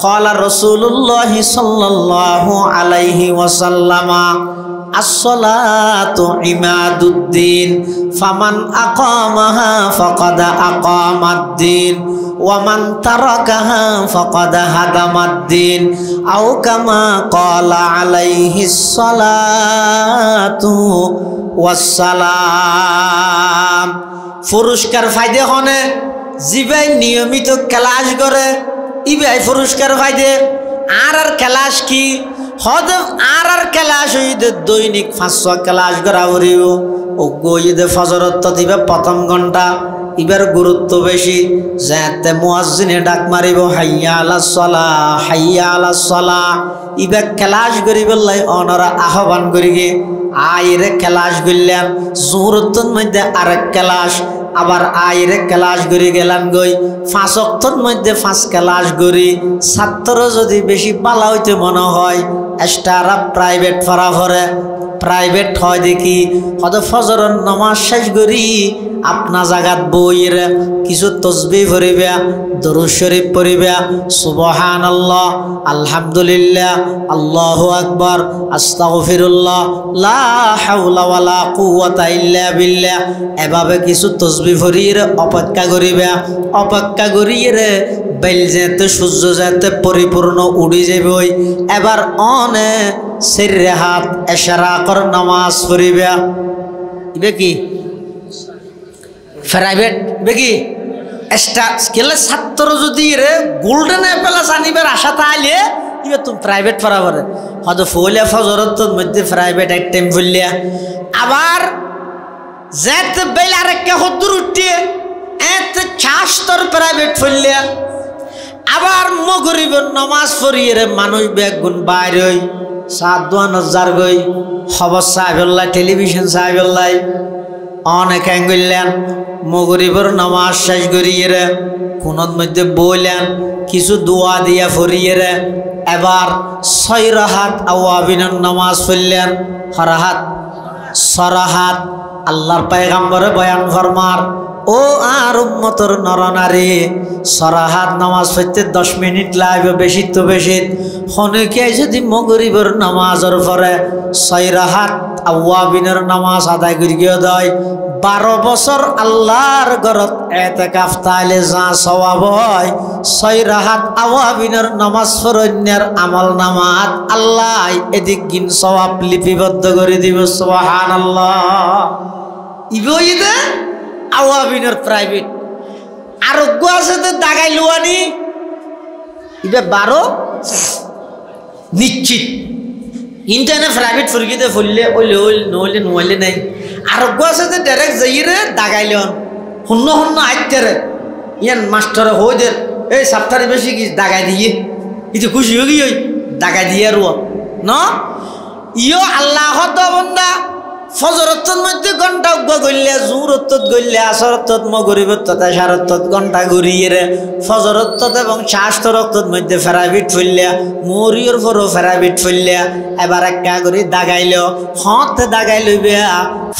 ক্বালা রাসূলুল্লাহ সাল্লাল্লাহু আলাইহি ওয়াসাল্লাম as-salatu imaduddin faman aqamaha faqad aqamad-din wa man tarakaha faqad hadamad-din aw kama qala alaihi salatu wassalam পুরস্কার ফায়দে হনে জিবাই নিয়মিত ক্লাস করে ইবাই পুরস্কার ফায়দে আর ক্লাস কি হদ আর ক্লাস হইতে দৈনিক 500 ক্লাস করা পড়িব ও গইদে ফজরত দিবে প্রথম ঘন্টা ইবার গুরুত্ব বেশি যাতে মুয়াজ্জিনে ডাক মারিব হাইয়া আলাস সালাহ ইবা ক্লাস করিব লাই অনরা আহ্বান করিগে আইরে ক্লাস গইলেন জোহরতন মধ্যে আরেক ক্লাস আবার আইরে ক্লাস করি গেলাম গই 5 ওয়াক্তের মধ্যে 5 ক্লাস করি ছাত্র যদি বেশি ভালো হইতে মনে হয় এক্সট্রা প্রাইভেট পড়া করে প্রাইভেট হয় দেখি হয়তো ফজরের নামাজ শেষ করি আপনা জাগাত বইয়ের কিছু তসবিহ পড়িবা, দরুদ শরীফ পড়িবা, সুবহানাল্লাহ, আলহামদুলিল্লাহ, আল্লাহু আকবার, আস্তাগফিরুল্লাহ, লা হাওলা ওয়ালা কুওয়াতা ইল্লা বিল্লাহ, এভাবে কিছু তসবিহ পড়িয়ে অপেক্ষা করিবা। অপেক্ষা করিয়ে বেল যেতে সূর্য যেতে পরিপূর্ণ উড়ি যাবে। এবার অনে সিরে হাত এশরাকর নামাজ পড়িবা। ইবে কি প্রাইভেট বেকি এক্সট্রা স্কেলে ছাত্র যদি রে গোল্ডেন অ্যাপেলাস আনিবার আশা তাইলে ইবে তুমি প্রাইভেট পড়া পারে হয়তো ফুলিয়া ফজরত মধ্যে প্রাইভেট এক টাইম ফুলিয়া আবার যেত বেল আরেকটা হদ্দুর উঠিয়ে এত ছাস্তর প্রাইভেট ফুলিয়া আবার মগরিবের নামাজ পড়িয়ে রে মানুষ বেগুন বাইরে হই সাদওয়ান হাজার গই খবর সাহেবুল্লাহ টেলিভিশন সাহেবুল্লাহ অনেক অ্যাঙ্গুলেন মগরিবের নামাজ শেষ করিয়ে রে কোনোর মধ্যে বললেন কিছু দোয়া দিয়া ফরিয়ে রে এবার 6 রাকাত আওয়াবিনের নামাজ পড়লেন। হরাহাত সরাহাত আল্লাহর পয়গম্বরে বয়ান ফরমার ও আর উম্মতর নরনারী সরাহাত নামাজ পড়তে 10 মিনিট লাগবে, বেশি তো বেশি। অনেকে যদি মগরিবের নামাজের পরে 6 রাকাত আওয়াবিনের নামাজ আদায় করিয়ে দেয় 12 বছর আল্লাহর ঘরত এতেকাফ তাইলে যা সওয়াব হয় 6 রাকাত আওয়াবিনের নামাজ পড়নের আমল নামাত আল্লাহ এদিক গিন সওয়াব লিপিবদ্ধ করে দিব। সুবহানাল্লাহ। ইবইদে আওয়াবিনের প্রাইভেট আরোগ্য আছে তো দাগাই লুয়ানি ইবে 12 নিশ্চিত ইন্টারনেট প্রাইভেট ফুরগিতে ফুললে ওইলে ওইল নইলে নইলে নাই আরোগ্য আছে তো ডাইরেক্ট যাইরে দাগাইলন শূন্য শূন্য আইতেরে ইয়ান মাস্টারে হইদের এই সপ্তাহে বেশি কি দাগাই দিয়ে ইতো খুশি হয়ে গিয়ে দাগাই দিয়ে রুয়া ন ইয়ো আল্লাহ তো বন্দা ফজরতর মধ্যে ঘন্টা উগ্র গইলে জুরত গইলে আসরত মগরিবত এশারত ঘন্টা ঘুরিয়ে রে ফজরত এবং শাস্ত্রত মধ্যে প্রাইভেট ফুললিয়া মরিয়র পরও প্রাইভেট ফুললিয়া এবার একটা করে দাগাইল হত দাগাই লইবে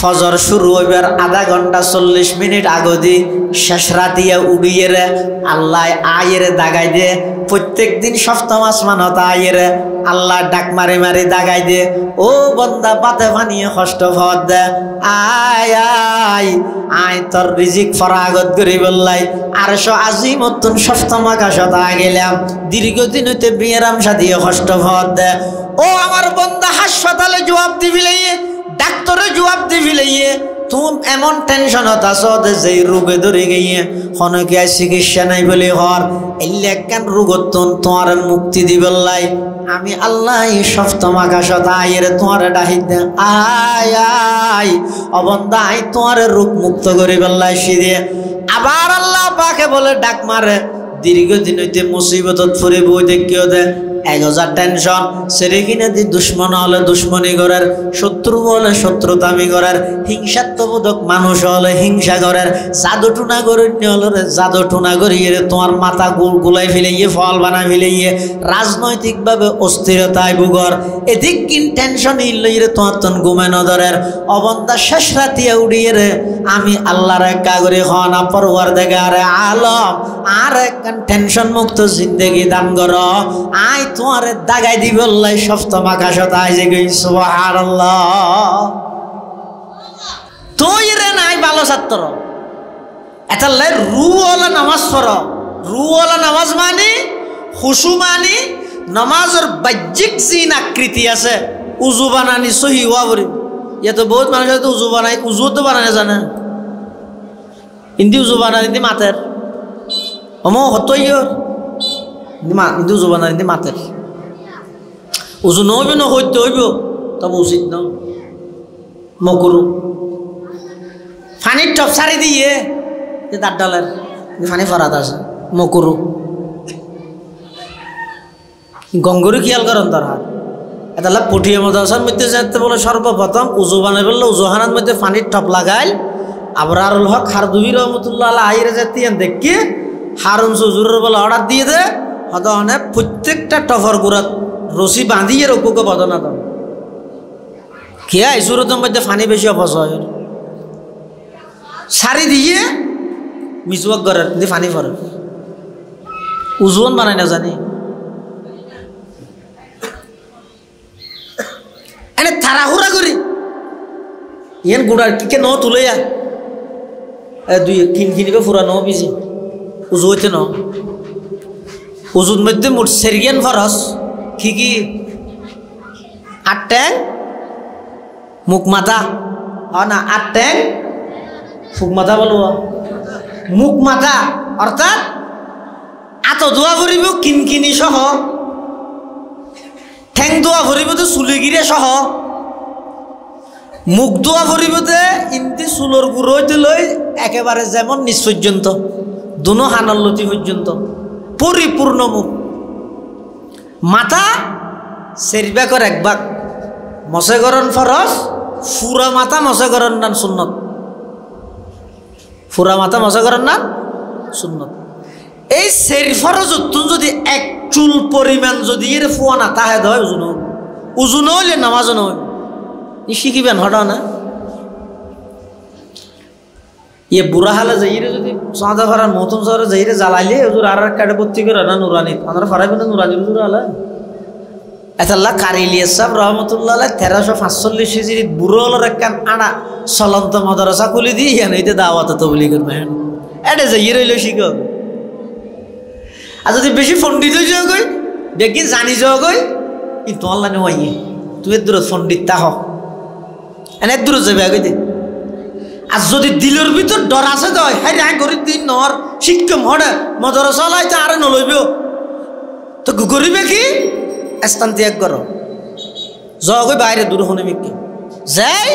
ফজর শুরু হইবার আধা ঘন্টা 40 মিনিট আগদি শেষ রাতিয়া উড়িয়ে রে আল্লাহ আয়ের দাগাই দে। প্রত্যেক দিন সপ্তম আসমানত আয়ের আল্লাহ ডাক মারি মারি দাগাই দে ও বন্দা পাতে বানিয়ে কষ্ট ভর দে আয় আয় আয় তোর রিজিক ফরাগত করি বললাই 800 আজিমতুন সপ্তম আকাশত গেলাম দীর্ঘদিন হইতে বিয়েরাম সাদিয়ে কষ্ট ভর দে ও আমার বন্দা হাসপাতালে জবাব দিবি লাইয়ে ডাক্তারে জবাব দিবি লাইয়ে তুমি এমন টেনশনত আছো যে রোগে ধরে গিয়ে অনেকে চিকিৎসা নাই বলে হর এলে একখান রোগত তোমার মুক্তি দিবলাই আমি আল্লাহ সপ্তম আকাশত আয়ের তোমার ডাহি দে আয় আয় অবন্দা আই তোমার রোগ মুক্ত করে বেল্লাই সিদে আবার আল্লাহ পাকে বলে ডাক মারে দীর্ঘদিন হইতে মুসিবতত ফুরে বই দেখিও দে 1000 টেনশন সেরে কিনে দি দুশ্মন হলে দুশ্মনী করার শত্রু হলে শত্রুতামি করার হিংসাত্মবোধক মানুষ হলে হিংসা করার জাদু টুনা গরণ্য হলে জাদু টুনা করিয়ে তোমার মাথা গুলাই ফেলাইয়ে ফল বানা ফেলাইয়ে রাজনৈতিকভাবে অস্থিরতায় ভুগর এদিক কিন টেনশন ইল্লইরে তোমার তন ঘুমে নদরের অবন্দা শেষ রাতিয়া উড়িয়ে রে আমি আল্লাহর একা করে হনা পরওয়ার দেখে আরে আলম আর একখান টেনশন মুক্ত জিন্দেগি দান কর আই তোমার দাগাই দিব আল্লাহ সপ্তম আকাশত আইজে গই। সুবহানাল্লাহ। তৈরে নাই ভালো ছাত্র এটা লাই রুওয়ালা নামাজ পড় রুওয়ালা নামাজ মানে খুশু মানে নামাজের বাহ্যিক জিন আকৃতি আছে উজু বানানি সহি হওয়া বলি তো বহুত মানুষ হয়তো উজু বানাই উজু তো বানানো জানে ইন্দি উজু বানানি ইন্দি মাতের অমো হতই ইন্দি উজু বানানি ইন্দি মাতের উজু নহইব ন হইতে হইব তবে উচিত ন মকরু ফানির টপ সারি দিয়ে দাঁত ডালের ফানি ফরাত আছে মকরু গঙ্গরু খেয়াল করেন তার হাত এটা পুঠিয়ে মদাসার মধ্যে যেতে বলে সর্বপ্রথম উজু বানাই বললে উজুহানার মধ্যে পানির টপ লাগাইল আবরারুল হক হারদুবি রহমতুল্লাহ আইরে যেতে দেখি হারুন সুজুরের বলে অর্ডার দিয়ে দে হয়তো অনেক প্রত্যেকটা টফর গুড়াত রশি বাঁধিয়ে রকুকে বদনা দাও খেয়া এই সুরতের মধ্যে পানি বেশি অপচয় সারি দিয়ে মিসওয়াক করে দিয়ে পানি পড়ে উজুন বানাই না জানি এনে তাড়াহুড়া করি ইয়ান গুড়ার কিকে ন তুলে দুই কিনবে ফুরানো বিজি উজু হইতে ন উজুর মধ্যে মোট সেরিয়ান ফরস কি 8 ট্যাং মুখ মাথা না 8 ট্যাং ফুক মাথা বলব মুখ মাথা অর্থাৎ আত দোয়া করিব কিনকিনি সহ ঠ্যাং দোয়া করিব তো চুলিগিরে সহ মুখ দোয়া করিব তো ইন্দি চুলোর গুঁড়ো হইতে লই একেবারে যেমন নিচ পর্যন্ত দুনো হানার লতি পর্যন্ত পরিপূর্ণ মুখ মাথা সেরিবাকর এক ভাগ মশেগরণ ফরস ফুরা মাথা মশেগরণ নান সুন্নত ফুরা মাথা মশেগরণ নান সুন্নত এই সেরি ফরজ যদি এক চুল পরিমাণ যদি এর ফুয়া না তাহে হয় উজুন হইলে নামাজ নয় ই শিখিবেন হঠাৎ না ইয়ে বুড়া হালে যাইরে যদি সাদা ফারার মতন শহরে যাইরে জ্বালাইলে হুজুর আর কাটে ভর্তি করে না নুরানি আমরা ফারাইবেন না নুরানি হুজুর আলা আল্লাহ কারিলিয়া সাহেব রহমতুল্লাহ 1345 হিজরি বুড়ো হলোর একখান আনা চলন্ত মাদ্রাসা খুলে দিয়ে এতে দাওয়াত তবলিগের মেহন এটা যাইয়ে রইল শিখ আর যদি বেশি পণ্ডিত হয়ে যাও গই দেখি জানি যাও গই কিন্তু অনলাইনে হইয়ে তুই এর দূরত পণ্ডিত তা হোক এনে দূরত যাবে আগে দে আর যদি দিলের ভিতর ডর আছে তো হ্যাঁ হ্যাঁ গরিব দিন নর শিক্ষম হড়ে মাদ্রাসা লাইতে আরে নলইব তো গরিবে কি স্থান ত্যাগ করো যাও বাইরে দূর হনে মিকি যাই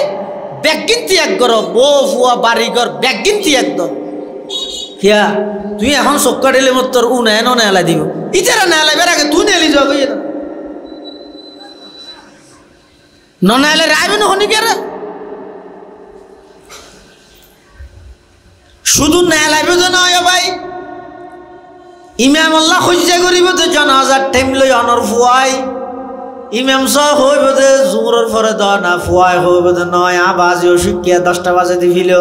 ব্যাগিন ত্যাগ করো বউ ফুয়া বাড়ি ঘর ব্যাগিন ত্যাগ দাও কিয়া তুই এখন চক্কা দিলে মত তোর উ নেয় নেলা দিব ইতারা নেলাইবার আগে তুই নেলি যাও গই নেলে রাইবে না হনি কে শুধু নেলাইবে তো নয় ভাই ইমাম আল্লাহ খুঁজে করিব তো জানাজার টাইম লই অনর ফুয়াই ইমাম সাহেব হইব যে জোরের পরে দ না ফুয়াই হইব যে 9 বাজে শিখিয়া 10টা বাজে দিল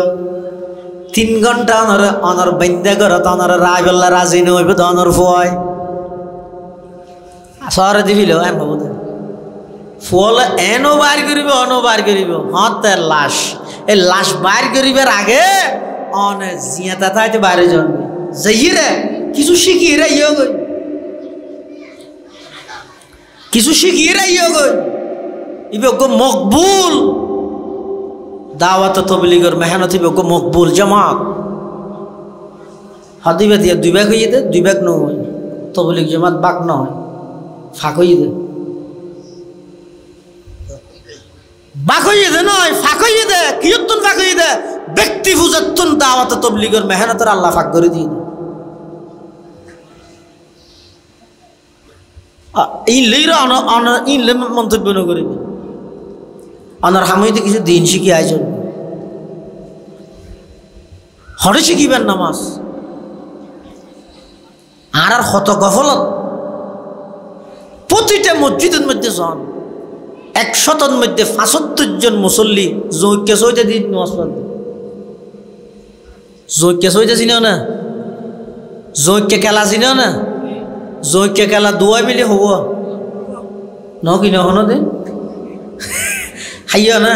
3 ঘন্টা অনর বন্ধা করে তো অনর রাইবল্লা রাজি ন হইব তো অনর ফুয়াই সরে দিল এম বাবু ফুয়াল এনো বার করিব অনো বার করিব হতের লাশ এই লাশ বার করিবার আগে অনে জিয়াতা থাইতে বাইরে জন্মে যাইরে কিছু শিখিয়ে রাইও গই কিছু শিখিয়ে রাইও গই ইবে মকবুল দাওয়াত তবলিগের মেহনত ইবে মকবুল জামাত হাদিবে দিয়া 2 ভাগ হইয়ে দে 2 ভাগ নয় তবলিগ জামাত বাক নয় ফাঁক হইয়ে দে বাক হইয়ে দে নয় ফাঁক হইয়ে দে কিয়তুন ফাঁক হইয়ে দে ব্যক্তি ফুজাতুন দাওয়াত তবলিগের মেহনতের আল্লাহ ফাঁক করে দিয়ে মন্তব্য ন করিবে অনার হামিতে কিছু দিন শিখি আয়োজন হরে শিখিবেন নামাজ আর কত গফলত প্রতিটা মসজিদের মধ্যে জন 100 মধ্যে 75 জন মুসল্লি জৈকে সইতে দিন নামাজ পড়বে জৈকে সইতে চিনো না জৈকে খেলা চিনো না জৈকে খেলা দুয়াই মিলি হব ন কি নহন দিন হাইয়া না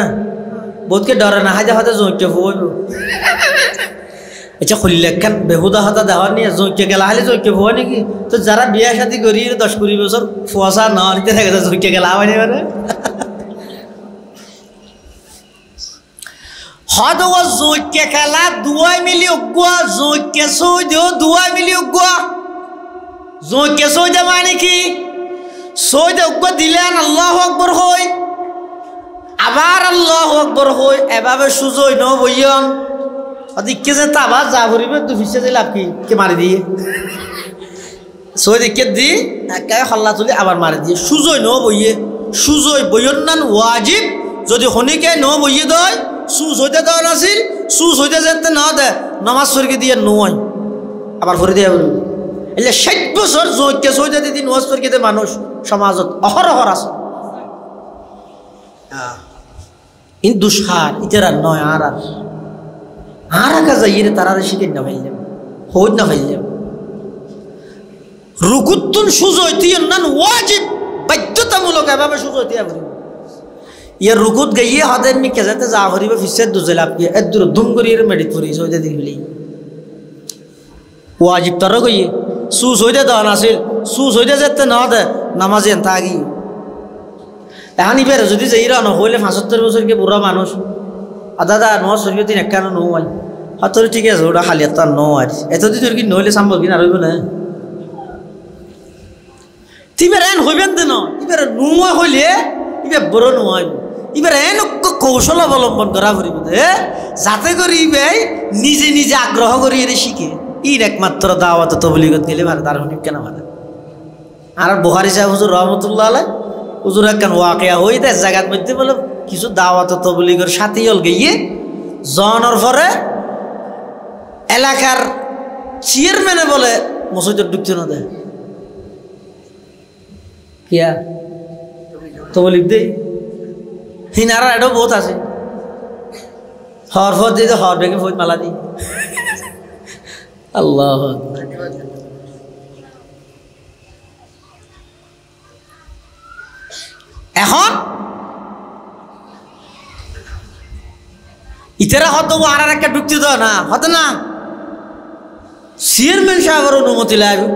বহুতকে ডরে না হাইদা হাতে জৈকে হব আচ্ছা খুললেখান বেহুদা হাতা দেওয়ার নিয়ে জৈকে খেলা হাইলে জৈকে হব নাকি তো যারা বিয়া শাদি করি 10-20 বছর ফুয়াশা নিতে থাকে জৈকে খেলা হয় মানে হয়তো জৈকে খেলা দুয়াই মিলি উগুয়া জৈকে সই দিও দুয়াই মিলি উগুয়া জৈকে সই দে মানে কি সই দে উগুয়া দিলেন আল্লাহু আকবার হই আবার আল্লাহু আকবার হই এভাবে সুজই ন বইয়ন অদিকে যে তাবা যা ভরিবে দু ফিসে যে লাভ কি কে মারি দিয়ে সই দিকে দি একাই হল্লা তুলি আবার মারি দিয়ে সুজই ন বইয়ে সুজই বইয়ন নান ওয়াজিব যদি হনিকে ন বইয়ে দয় সুজ হইতে দেওয়া নাছিল সুজ হইতে যেতে না দে নামাজ পড়কে দিয়ে নয় আবার ভরে দিয়ে বলবে এলে 60 বছর জৈকে সইতে দিদি নামাজ পড়কে মানুষ সমাজত অহরহর আছে কিন্তু সার ইতারা নয় আর কাজা ইয়ে তারা শিখে না ভাইলাম হই না ভাইলাম রুকুতুন সুজয়তি নান ওয়াজিব বাধ্যতামূলক এভাবে সুজয়তি আবরি ইয়ার রুকুত গাইয়ে হাতের নিকে যেতে যা হরিবে ফিসের দুজেল আপনি এত দূর ধুম করিয়ে মেডিট করি সইতে দিবলি ওয়াজিব তার গইয়ে সু সইতে দান আসিল সু সইতে যেতে না দে নামাজে থাকি এখন ইবের যদি যাইরা নহলে 75 বছরকে বুড়া মানুষ দাদা নয় শরীয়ত একান নয় হাতর ঠিক আছে ওটা খালি একটা নয় এতদিন তোর কি নহলে সম্ভব কিনা রইব না তিবের এন হইবেন দেন ইবের নোয়া হইলে ইবে বড় নোয়া ইবের এন কৌশল অবলম্বন করা পড়িব যাতে করে ইবে নিজে নিজে আগ্রহ করি এর শিখে ইর একমাত্র দাওয়াত তবলিগত গেলে ভালো তার হনিক কেন ভালো আর বুখারী সাহেব হুজুর রহমতুল্লাহ আলাইহি হুজুর একখান ওয়াকিয়া হই দে জায়গার মধ্যে বলে কিছু দাওয়াত তবলিগের সাথে হল গিয়ে জনের পরে এলাকার চেয়ারম্যানে বলে মসজিদে ঢুকতে না দেয় কিয়া তবলিগ দেই হিনারা এটাও বহুত আছে হর ফর দিয়ে হর বেগে ফৌজ মালা দিই আল্লাহ এখন ইতারা হতো আর একটা ঢুকতে তো না হতো না চেয়ারম্যান সাহেবের অনুমতি লাগবে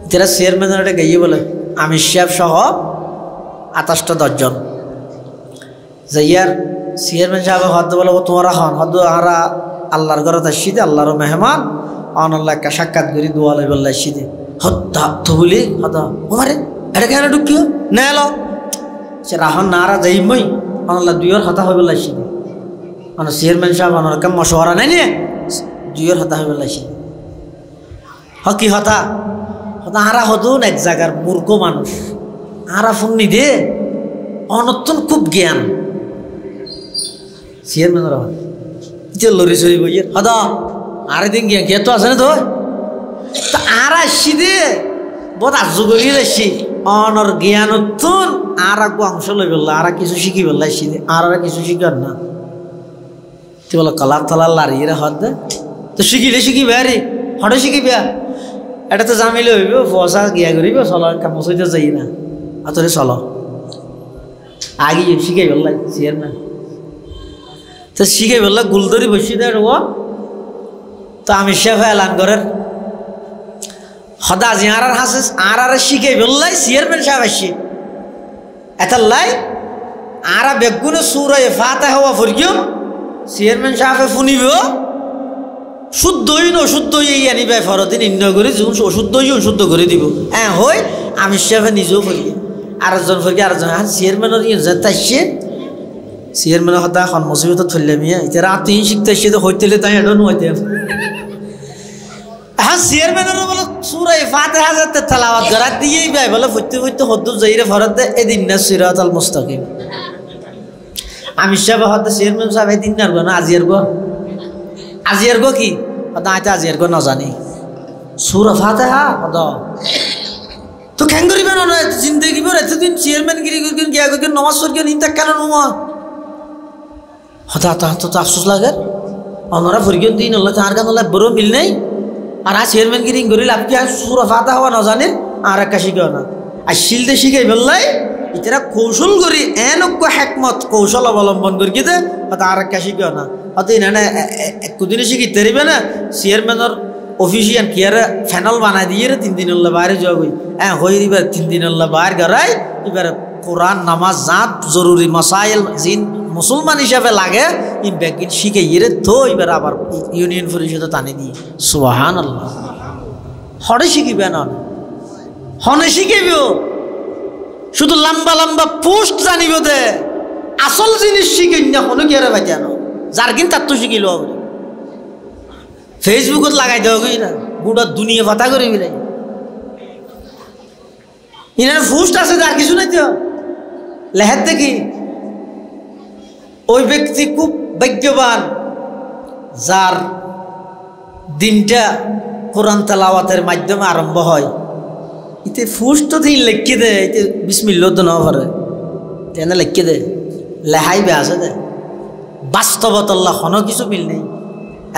ইতারা চেয়ারম্যানের একটা গাইয়ে বলে আমি সাহেব সহ 28টা 10 জন যাইয়ার চেয়ারম্যান সাহেব হতো বলে তোমরা হন হতো আরা আল্লাহর ঘরে আসছি দে আল্লাহর মেহমান আল্লাহ একটা সাক্ষাৎ করি দোয়া লই বললে আসছি দে হত্যা তো বলি হতো ওমারে এটা কেন ঢুকিও না এলো সে রাহন নারা যাইমই আল্লাহ দুইয়ের হতা হয়ে বললে আসছি দে মানে চেয়ারম্যান সাহেব আমার কেমন মশওয়ারা নাই নিয়ে দুইয়ের হতা হয়ে বললে আসছি কি হতা হতা আরা হতুন এক জায়গার মূর্খ মানুষ আরা ফোন নি দে অনতন খুব জ্ঞান চেয়ারম্যানের লড়ি চড়ি বইয়ের হদা আরে দিন গিয়া কে তো আছে না তো আর আসছি দে বহুত আর্য করিয়ে আসছি অনর জ্ঞানতন আর এক অংশ লই বললা আর কিছু শিখি বললা আসছি দে আর কিছু শিখার না তুই বলো কলার তলার লাড়িয়ে হদ দে তো শিখিলে শিখিবে আরে হঠাৎ শিখিবে এটা তো জামিলে হইব পয়সা গিয়া করিব চলো মসজিদে যাই না আতরে চলো আগে শিখাই বললাই চেয়ারম্যান তো শিখে বললো গুলদরি বসি দেয় ও তো আমি শেফ এলান করেন হদা যে আর শিখে বললাই চেয়ারম্যান সাহেব আসছি এটার লাই আর বেগুনে সুর ফাতে হওয়া ফুরকিও চেয়ারম্যান সাহেবে শুনিব শুদ্ধই অশুদ্ধই এই আনিবে ফরদিন ইন্ন করে অশুদ্ধই অশুদ্ধ করে দিব হ্যাঁ হই আমি শেফে নিজেও ফুরি আরেকজন ফুরকি আরেকজন চেয়ারম্যানের যেতে আসছে চেয়ারম্যান হতা এখন মুসিবত থলে মিয়া এটা রাতে শিখতে এসে তো হইতেলে তাই এটা নইতে হ্যাঁ চেয়ারম্যানের বলে সূরা ফাতিহা যাতে তেলাওয়াত করা দিয়েই ভাই বলে ফুটতে ফুটতে হদ্দুর যাইরে ফরত দে এদিন না সিরাতাল মুস্তাকিম আমি সাহেব হতে চেয়ারম্যান সাহেব এদিন না গো না আজিয়ার গো কি হতা আইতা আজিয়ার গো না জানি সূরা ফাতিহা হদা তো কেন করিবে না জিন্দেগি ভর এতদিন চেয়ারম্যান গিরি গিয়া গিয়া নামাজ পড়িয়ে নিতা কেন নমা হঠাৎ তো আফসোস লাগে অনরা ফুরিয়ে দিন আল্লাহ তার গান আল্লাহ বড় মিল নেই আর চেয়ারম্যান গিরি গরি লাভ কি সূরা ফাতিহা হওয়া না জানেন আর একটা শিখেও না আর শিলতে শিখাই বললাই এটা কৌশল করি এনক হেকমত কৌশল অবলম্বন করি কি আর একটা শিখেও না হয়তো এনে একদিনে শিখিতে পারিবে না চেয়ারম্যানের অফিসিয়ান কি আর ফ্যানল বানাই দিয়ে 3 দিন আল্লাহ বাইরে যাওয়া হই হ্যাঁ হই এবার 3 দিন আল্লাহ বাইর গড়াই এবার কোরআন নামাজ জাত জরুরি মাসাইল জিন মুসলমান হিসাবে লাগে এই ব্যাগিন শিখে ইয়ে তো এবার আবার ইউনিয়ন পরিষদে টানি দিয়ে সুবহানাল্লাহ হরে শিখিবে না হনে শিখিবেও শুধু লম্বা লম্বা পোস্ট জানিব দে আসল জিনিস শিখেন না হনে কি আর বাজানো যার কিন তার তো শিখিল ফেসবুকত লাগাই দেওয়া গই না গোটা দুনিয়া ফাতা করে বিলাই ইনার পোস্ট আছে আর কিছু নাই তো লেহাত দেখি ওই ব্যক্তি খুব ভাগ্যবান যার দিনটা কোরআন তেলাওয়াতের মাধ্যমে আরম্ভ হয় ইতে ফুস তো দিন লিখে দে ইতে বিসমিল্লাহ তো না পারে তেনা লিখে দে লেহাই বে আছে দে বাস্তবত আল্লাহ কোনো কিছু মিল নেই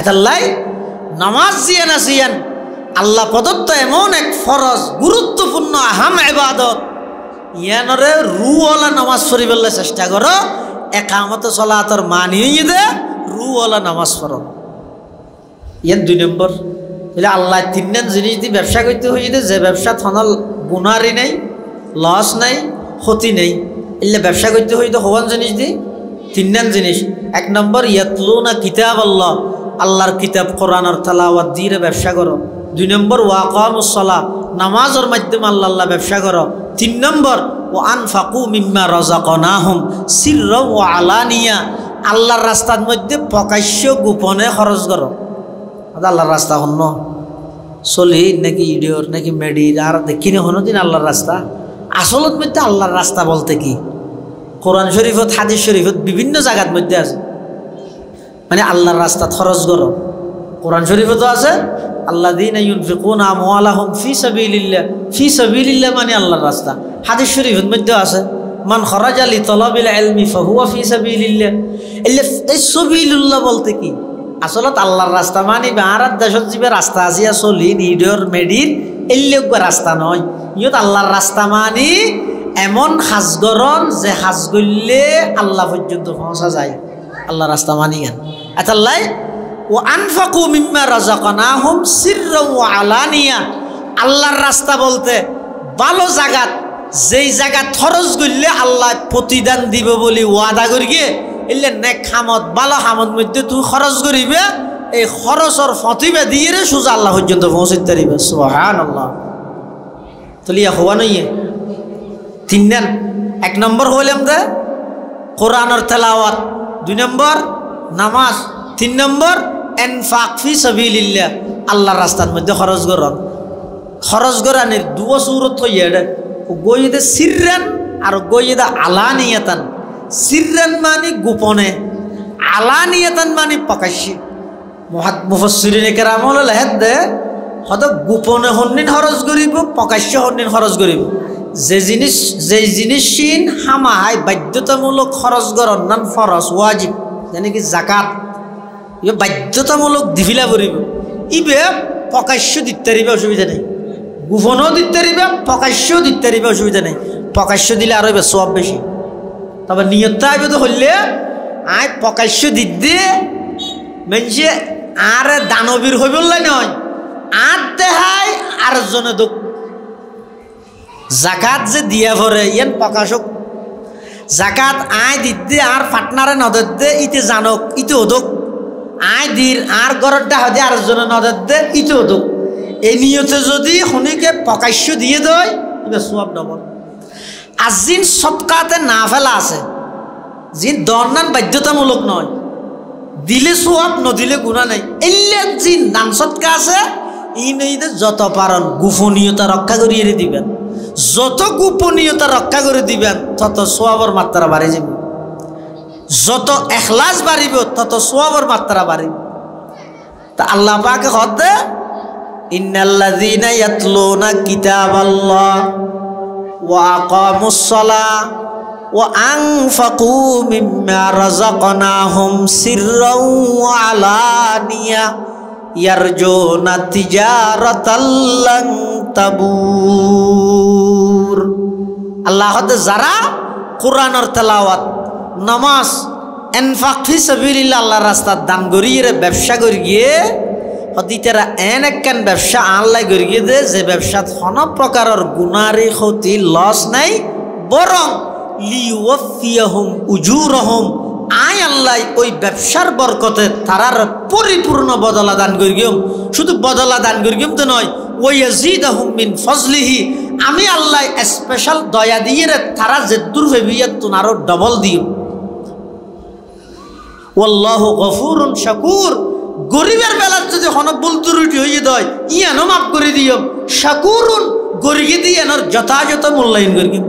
এটাল্লাই নামাজ জিয়ান আসিয়ান আল্লাহ প্রদত্ত এমন এক ফরজ গুরুত্বপূর্ণ আহাম ইবাদত ইয়ানরে রুওয়ালা নামাজ পড়িবেলে চেষ্টা করো একামত সলাতর মানিয়ে দে রুওয়ালা নামাজ পড়ো ইয়ান 2 নম্বর বলে আল্লাহ 3 জিনিস দিয়ে ব্যবসা করতে হয়ে যে যে ব্যবসা থনাল গুনারি নেই লস নাই ক্ষতি নেই এলে ব্যবসা করতে হইতো হওয়ান জিনিস দি 3 জিনিস 1 নম্বর ইয়াতলুনা কিতাব আল্লাহ আল্লাহর কিতাব কোরআনের তেলাওয়াত দিয়ে ব্যবসা করো 2 নম্বর ওয়াকামুস সালাহ নামাজের মাধ্যমে আল্লাহ ব্যবসা করো 3 নম্বর ওয়া আনফাকু মিম্মা রাযাকনাহুম সিররা ওয়া আলানিয়া আল্লাহর রাস্তার মধ্যে প্রকাশ্য গোপনে খরচ করো আল্লাহর রাস্তা হন চলি নাকি ইডিওর নাকি মেডির আর দেখিনি হনোদিন আল্লাহর রাস্তা আসলত মধ্যে আল্লাহর রাস্তা বলতে কি কোরআন শরীফত হাদিস শরীফত বিভিন্ন জায়গার মধ্যে আছে মানে আল্লাহর রাস্তা খরচ করো কোরআন শরীফত আছে আল্লাযীনা ইউনফিকুনা আমওয়ালাহুম ফি সাবিলিল্লাহ মানে আল্লাহর রাস্তা হাদিস শরীফের মধ্যে আছে মান খরাজা লিতলাবিল ইলমি ফাহুয়া ফি সাবিলিল্লাহ এই সাবিলুল্লাহ বলতে কি আসলত আল্লাহর রাস্তা মানে বাহারাত দেশত যে রাস্তা আছে চলি নিডর মেডির এল্লেক রাস্তা নয় ইয়ত আল্লাহর রাস্তা মানে এমন হাজগরণ যে হাজ করলে আল্লাহ পর্যন্ত পৌঁছা যায় আল্লাহ রাস্তা মানি গান আতাল্লাই ও আনফাকু মিম্মা রাযাকনাহুম সিররা ওয়া আলানিয়া আল্লাহর রাস্তা বলতে ভালো জায়গা যেই জায়গা খরচ করলে আল্লাহ প্রতিদান দিব বলি ওয়াদা করি গিয়ে এলে নেক খামত ভালো খামত মধ্যে তুই খরচ করিবে এই খরচর ফতিবা দিয়ে রে সোজা আল্লাহ পর্যন্ত পৌঁছাইতে পারিবে সুবহানাল্লাহ তলিয়া হওয়া নইয়ে 3 1 নম্বর হইলাম দে কোরআনের তেলাওয়াত 2 নম্বর নামাজ 3 নম্বর ইনফাক ফি সাবিলিল্লাহ আল্লাহর রাস্তার মধ্যে খরচ করানের দুটো সূরত হইয়া রে গইদে সিররান আর গইদে আলানিয়াতান সিররান মানে গোপনে আলানিয়াতান মানে প্রকাশ্যে মুফাসসিরিন কেরাম লেখেন দে হয়তো গোপনে হন্নিন খরচ করিব প্রকাশ্যে হন্নিন খরচ করিব যে জিনিস হামাহাই বাধ্যতামূলক খরচ করার নাম ফরজ ওয়াজিব যেন কি জাকাত ইয়ে বাধ্যতামূলক দিবিলা করিব ইবে প্রকাশ্য দিতে পারিবে অসুবিধা নেই গোপনও দিতে পারিবে প্রকাশ্যও দিতে পারিবে অসুবিধা নেই প্রকাশ্য দিলে আরো সওয়াব বেশি তবে নিয়তটা আইবে তো হইলে আয় প্রকাশ্য দিতে মেনছে আর দানবীর হইব নয় আর দেহাই আর জনে দুঃখ জাকাত যে দিয়া ভরে ইয়ান প্রকাশক জাকাত আয় দিতে আর পার্টনারে নদর দে ইতে জানক ইতে ওদক আয় দির আর গরর ডাহ দে আর জনে নদর দে ইতে ওদক এই নিয়তে যদি শুনিকে প্রকাশ্য দিয়ে দেয় এবার সোয়াব ডবল আর জিন সৎকাতে না ফেলা আছে জিন দরনান বাধ্যতামূলক নয় দিলে সোয়াব নদিলে গুণা নাই এলে জিন দান সৎকা আছে ই নইতে যত পারন গোপনীয়তা রক্ষা করিয়ে দিবেন যত গোপনীয়তা রক্ষা করে দিবেন তত সোয়াবর মাত্রা বাড়ে যাব যত এখলাস বাড়িব তত সোয়াবর মাত্রা বাড়িব তা আল্লাহ পাকে হতে ইন্নাল্লাযীনা ইয়াতলুনা কিতাবাল্লাহ ওয়া আকামুস সালাহ ওয়া আনফাকু মিম্মা রাযাকনাহুম সিররাও ওয়া আলানিয়া ইয়ারজুনা তিজারাতাল লান তাবুর আল্লাহ যারা কোরআনের তেলাওয়াত নামাজ ইনফাক ফি সাবিলিল্লাহ আল্লাহর রাস্তায় দান করিয়ে ব্যবসা করি গিয়ে হদিতেরা একখান ব্যবসা আল্লাহ করি গিয়ে দে যে ব্যবসাত কোনো প্রকারের গুনারি ক্ষতি লস নাই বরং লিওয়াফিয়াহুম উজুরহুম আয় আল্লাহ ওই ব্যবসার বরকতে তারার পরিপূর্ণ বদলা দান করি গিয়ে শুধু বদলা দান করি গিয়ে তো নয় ওয়াজিদাহুম মিন ফজলিহি আমি আল্লাহ স্পেশাল দয়া দিয়ে তারা যে দুর্ভেবিয়াত আরো ডবল দিও আল্লাহু গফুরুন শাকুর গরিবের বেলার যদি হনবুল ত্রুটি হয়ে যায় ইয়ানো মাফ করে দিও শাকুরুন গরিবে দিয়ে এনর যথাযথ মূল্যায়ন করি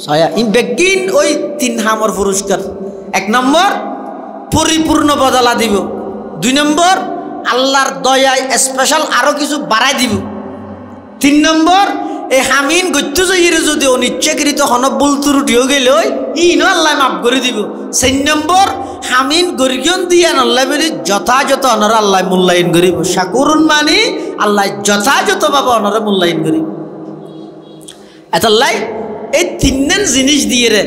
ছায়া ইন বেগিন ওই 3 হামর পুরস্কার 1 নম্বর পরিপূর্ণ বদলা দিব 2 নম্বর আল্লাহর দয়ায় স্পেশাল আরো কিছু বাড়াই দিব 3 নম্বর এই হামিন গত্য যাইরে যদি অনিচ্ছাকৃত হন ভুল ত্রুটিও গেল ইনো আল্লাহ মাফ করে দিব। 4 নম্বর হামিন গরিয়ন দিয়া আল্লাহ বলি যথাযথ অনর আল্লাহ মূল্যায়ন করিব। শাকুরুন মানে আল্লাহ যথাযথভাবে অনরে মূল্যায়ন করিব। এতাল্লাই এই 3 জিনিস দিয়ে রে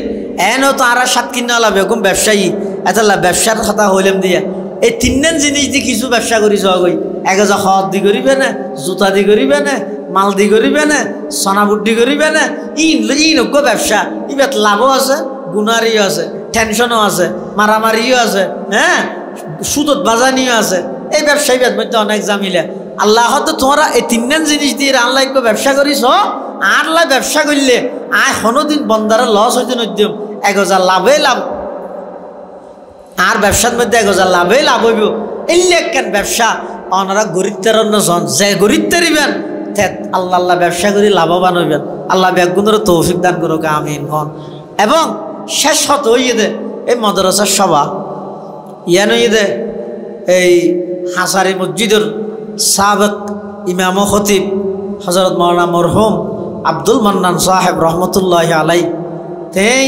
এন তো আর 7 কিনালা বেগম ব্যবসায়ী এতাল্লা ব্যবসার কথা হইলাম দিয়া এই 3 জিনিস দিয়ে কিছু ব্যবসা করি যাওয়াগই। একজা হদ দি করিবে না, জুতা দি করিবে না, মাল দি করিবে না, সোনাবুড্ডি করিবে না, ইনজ্ঞ ব্যবসা। ইবাত লাভও আছে, গুণারিও আছে, টেনশনও আছে, মারামারিও আছে, হ্যাঁ সুদত বাজানিও আছে। এই ব্যবসায়ী মধ্যে অনেক জামিলা। আল্লাহ হয়তো তোমরা এই 3 জিনিস দিয়ে আল্লাহ ব্যবসা করিস আল্লাহ ব্যবসা করলে আয় কোনোদিন বন্দারে লস হইতে নদ্যম 1000 লাভে লাভ আর ব্যবসার মধ্যে 1000 লাভে লাভ হইব। এই কেন ব্যবসা ওনারা গরিবদের অন্য জন যে গরিব তারিবেন আল্লাহ আল্লাহ ব্যবসা করি লাভবান হইবেন। আল্লাহ ব্যাগুনের তৌফিক দান করুক আমিন হন। এবং শেষ হত হইয়ে দে এই মাদ্রাসার সভা ইয়ান হইয়ে দে এই হাসারি মসজিদের সাবেক ইমাম ও খতিব হযরত মাওলানা মরহুম আব্দুল মান্নান সাহেব রহমতুল্লাহ আলাই তেই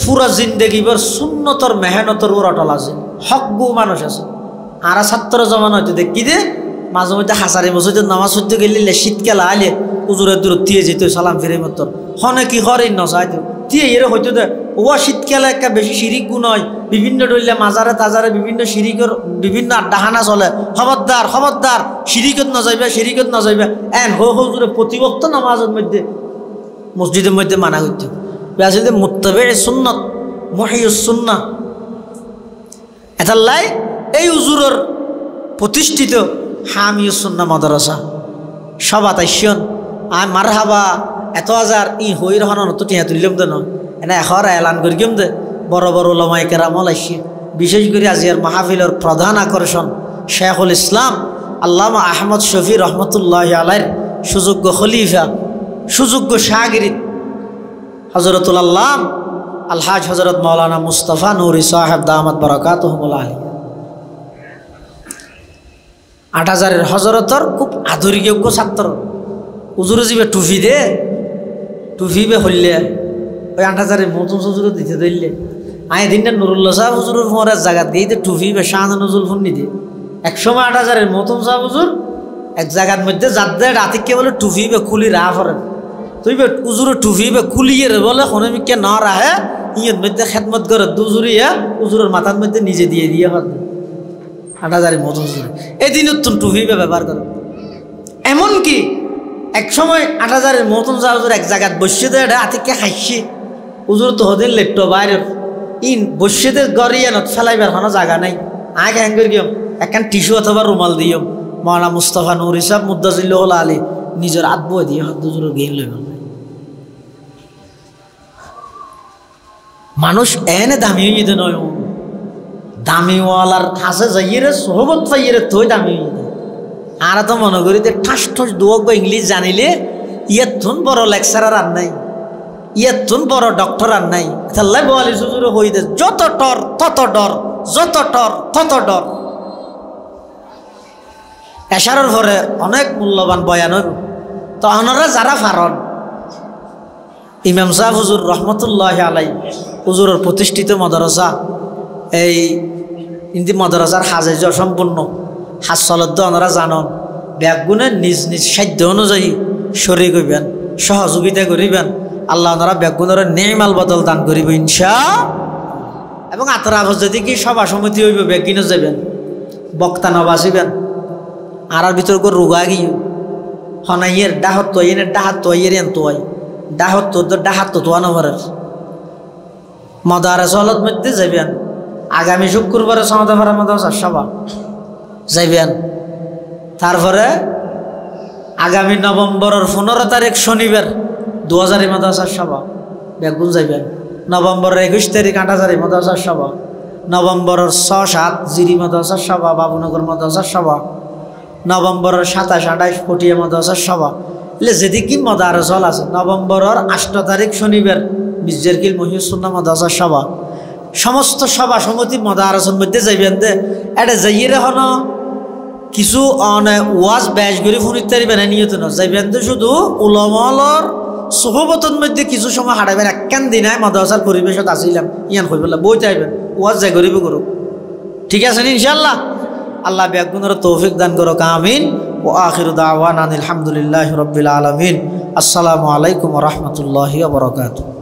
পুরা জিন্দগিবার সুন্নতর মেহনতর ওর অটল আছে। হকবু মানুষ আছে। আর ছাত্র জমান হয়তো দেখি দে মাঝে মধ্যে হাসারি মসজিদের নামাজ পড়তে গেলে শীতকাল আলে উজুরের দূর দিয়ে যেত সালাম ফিরে মত হনে কি হরে নসাইতো দিয়ে এর হইতো দে ও শীতকালে একটা বেশি শিরিক গুণ হয়। বিভিন্ন ডইলে মাজারে তাজারে বিভিন্ন শিরিকের বিভিন্ন আড্ডাখানা চলে। খবরদার খবরদার শিরিকত না যাইবে, শিরিকত না যাইবে। এন হুজুরে প্রতিবক্ত নামাজের মধ্যে মসজিদের মধ্যে মানা করতে আসলে মুত্তাবে সুন্নত মহিউস সুন্নাহ। এটাল্লাই এই হুজুরের প্রতিষ্ঠিত হামিউস সুন্নাহ মাদ্রাসা সভা তাইশন আর মারহাবা এত হাজার ই হই রহন তো টিয়া তুললাম তো নয় এনে এখন এলান করি কেম দে বড় বড় ওলামায়ে কেরামল আইসি। বিশেষ করে আজিয়ার মাহফিলের প্রধান আকর্ষণ শেখুল ইসলাম আল্লামা আহমদ শফি রহমতুল্লাহ আলাইর সুযোগ্য খলিফা সুযোগ্য শাগিরিদ হযরতুল আল্লাম আলহাজ হযরত মাওলানা মুস্তাফা নুরি সাহেব দামাত বারাকাতুহুল আলী 8000 হযরতর খুব আদরযোগ্য ছাত্র। হুজুর জিবে টুফি দে টুফি বে হইলে ওই 8000 মতন হুজুর দিতে দিলে আয় দিনটা নুরুল্লাহ সাহেব হুজুরের ফোনের জায়গা দিয়ে টুফি বে শাহ নজরুল ফোন নিতে একসময় 8000 মতন সাহেব হুজুর এক জায়গার মধ্যে যাদের রাতিকে বলে টুফি বে খুলি রাহ করেন তুই বে হুজুর টুফি বে খুলিয়ে রে বলে হনমিকে না রাহে ইয়ের মধ্যে খেদমত করে দুজুরিয়া হুজুরের মাথার মধ্যে নিজে দিয়ে দিয়ে হয় 8000 মতন হুজুর এদিন টুফি বে ব্যবহার করে। এমনকি এক সময় 8000 মতন যা হুজুর এক জায়গায় বসে দেয় রাতিকে খাইছি হুজুর তো হদিন লেট্টো বাইরের ইন বসেদের গড়িয়ানত ফেলাইবার কোনো জায়গা নাই। আগে হ্যাঙ্গর গিয়ম একখান টিস্যু অথবা রুমাল দিয়ম মাওলানা মুস্তাফা নুরি সাহেব মুদ্দাজিল্লাহুল আলী নিজের হাত বই দিয়ে হাত দুজোর গেইন লইব। মানুষ এনে দামি হইতে নয় দামিওয়ালার কাছে যাইয়ে সোহবত পাইয়ে তোই দামি হইতে আর তো মনে করি যে ঠাস ঠস দুয়ক বা ইংলিশ জানিলে ইয়াতুন বড় লেকচারার আর নাই, ইয়াতুন বড় ডক্টর আর নাই। তাহলে বোয়ালি সুজুরে হই দে যত টর তত ডর, যত টর তত ডর। এশারের পরে অনেক মূল্যবান বয়ান হইব। তো ওনারা যারা ফারন ইমাম সাহেব হুজুর রহমতুল্লাহ আলাই হুজুরের প্রতিষ্ঠিত মাদ্রাসা এই ইন্দি মাদ্রাসার হাজেজ সম্পূর্ণ হাজ চলত ওনারা জানন ব্যাগুনে নিজ নিজ সাধ্য অনুযায়ী শরীক হইবেন, সহযোগিতা করিবেন। আল্লাহ ওনারা ব্যাগুনের নেমাল বদল দান করিব ইনশা। এবং আতরা যদি কি সভা সমিতি হইব ব্যাগিনে যাবেন বক্তা নবাসিবেন আর ভিতর করে রোগা গিয়ে হনাইয়ের ডাহত তো এনে ডাহাত তো এর এন তোয় ডাহত তো ডাহাত তো তোয়া নভরের মাদারে চলত মধ্যে যাবেন। আগামী শুক্রবারে সমাধান মাদ্রাসার সভা যাইবেন। তারপরে আগামী নভেম্বরের 15 তারিখ শনিবার 2000 মাদ্রাসার সভা বেগুন যাইবেন। নভেম্বরের 21 তারিখ 8000 মাদ্রাসার সভা, নভেম্বরের 6-7 জিরি মাদ্রাসার সভা, বাবুনগর মাদ্রাসার সভা, নভেম্বরের 27-28 পটিয়া মাদ্রাসার সভা। এলে যেদিকে মাদ্রাসা আছে নভেম্বরের 8 তারিখ শনিবার মির্জারকিল মহিউস সুন্নাহ মাদ্রাসার সভা। সমস্ত সভা সমিতি মাদ্রাসার মধ্যে যাইবেন দে এটা যাইয়ে হন কিছু ওয়াজ ব্যাস করে ফোনিত তারিবেন নিয়ত না যাইবেন তো শুধু উলামার সহবতর মধ্যে কিছু সময় হারাইবেন একখান দিনায় মাদ্রাসার পরিবেশত আসিলাম ইয়ান কই বললা বইতে আইবেন ওয়াজ যাই করিব করো ঠিক আছে ইনশাআল্লাহ আল্লাহ বেগুনের তৌফিক দান করো আমিন ও আখিরু দাওয়ানা আলহামদুলিল্লাহি রাব্বিল আলামিন আসসালামু আলাইকুম ওয়া রাহমাতুল্লাহি ওয়া বারাকাতুহু